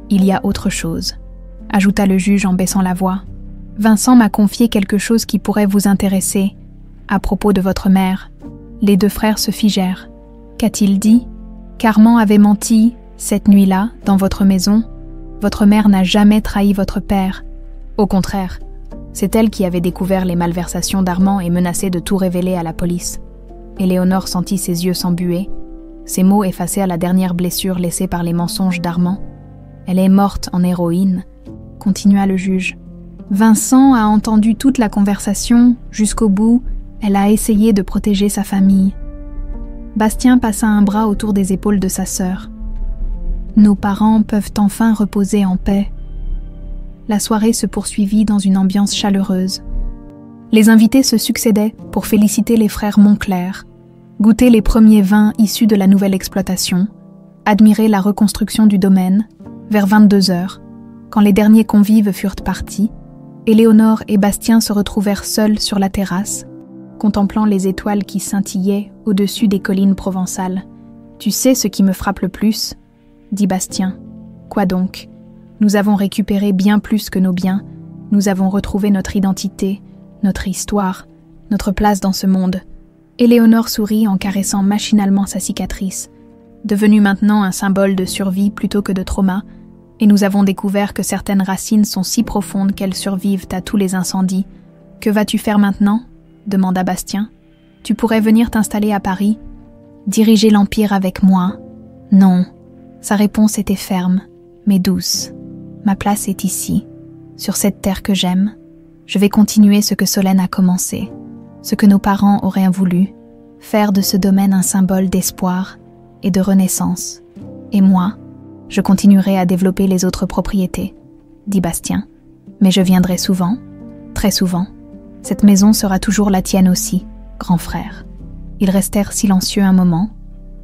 Il y a autre chose, ajouta le juge en baissant la voix. Vincent m'a confié quelque chose qui pourrait vous intéresser. À propos de votre mère, les 2 frères se figèrent. Qu'a-t-il dit? Qu'Armand avait menti, cette nuit-là, dans votre maison. Votre mère n'a jamais trahi votre père. Au contraire, c'est elle qui avait découvert les malversations d'Armand et menacé de tout révéler à la police. Éléonore sentit ses yeux s'embuer. Ces mots effacèrent la dernière blessure laissée par les mensonges d'Armand. Elle est morte en héroïne, continua le juge. Vincent a entendu toute la conversation, jusqu'au bout. Elle a essayé de protéger sa famille. Bastien passa un bras autour des épaules de sa sœur. Nos parents peuvent enfin reposer en paix. La soirée se poursuivit dans une ambiance chaleureuse. Les invités se succédaient pour féliciter les frères Montclair, goûter les premiers vins issus de la nouvelle exploitation, admirer la reconstruction du domaine. Vers 22 heures, quand les derniers convives furent partis, Éléonore et Bastien se retrouvèrent seuls sur la terrasse, contemplant les étoiles qui scintillaient au-dessus des collines provençales. « Tu sais ce qui me frappe le plus ?» dit Bastien. Quoi donc? Nous avons récupéré bien plus que nos biens, nous avons retrouvé notre identité, notre histoire, notre place dans ce monde. Éléonore sourit en caressant machinalement sa cicatrice, devenue maintenant un symbole de survie plutôt que de trauma, et nous avons découvert que certaines racines sont si profondes qu'elles survivent à tous les incendies. Que vas-tu faire maintenant? Demanda Bastien. Tu pourrais venir t'installer à Paris, diriger l'Empire avec moi. Non. Sa réponse était ferme, mais douce. Ma place est ici, sur cette terre que j'aime. Je vais continuer ce que Solène a commencé, ce que nos parents auraient voulu, faire de ce domaine un symbole d'espoir et de renaissance. Et moi, je continuerai à développer les autres propriétés, dit Bastien. Mais je viendrai souvent, très souvent. Cette maison sera toujours la tienne aussi, grand frère. Ils restèrent silencieux un moment,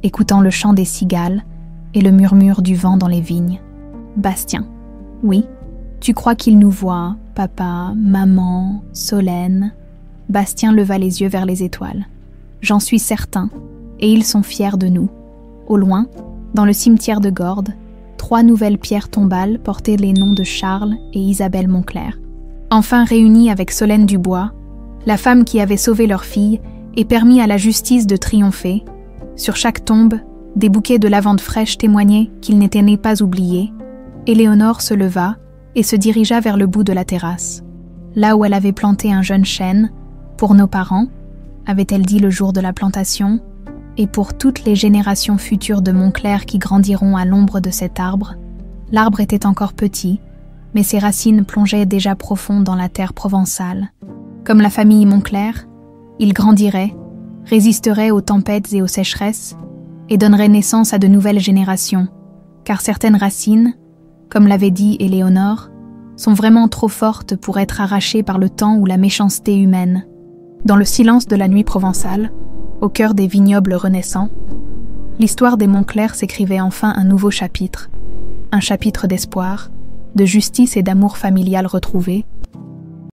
écoutant le chant des cigales et le murmure du vent dans les vignes. Bastien. Oui, tu crois qu'il nous voit, papa, maman, Solène? Bastien leva les yeux vers les étoiles. J'en suis certain, et ils sont fiers de nous. Au loin, dans le cimetière de Gordes, 3 nouvelles pierres tombales portaient les noms de Charles et Isabelle Moncler. Enfin réunis avec Solène Dubois, la femme qui avait sauvé leur fille et permis à la justice de triompher, sur chaque tombe, des bouquets de lavande fraîche témoignaient qu'ils n'étaient nés pas oubliés. Éléonore se leva et se dirigea vers le bout de la terrasse. Là où elle avait planté un jeune chêne, pour nos parents, avait-elle dit le jour de la plantation, et pour toutes les générations futures de Moncler qui grandiront à l'ombre de cet arbre. L'arbre était encore petit, mais ses racines plongeaient déjà profond dans la terre provençale. Comme la famille Moncler, il grandirait, résisterait aux tempêtes et aux sécheresses, et donnerait naissance à de nouvelles générations, car certaines racines, comme l'avait dit Éléonore, sont vraiment trop fortes pour être arrachées par le temps ou la méchanceté humaine. Dans le silence de la nuit provençale, au cœur des vignobles renaissants, l'histoire des Moncler s'écrivait enfin un nouveau chapitre, un chapitre d'espoir, de justice et d'amour familial retrouvé,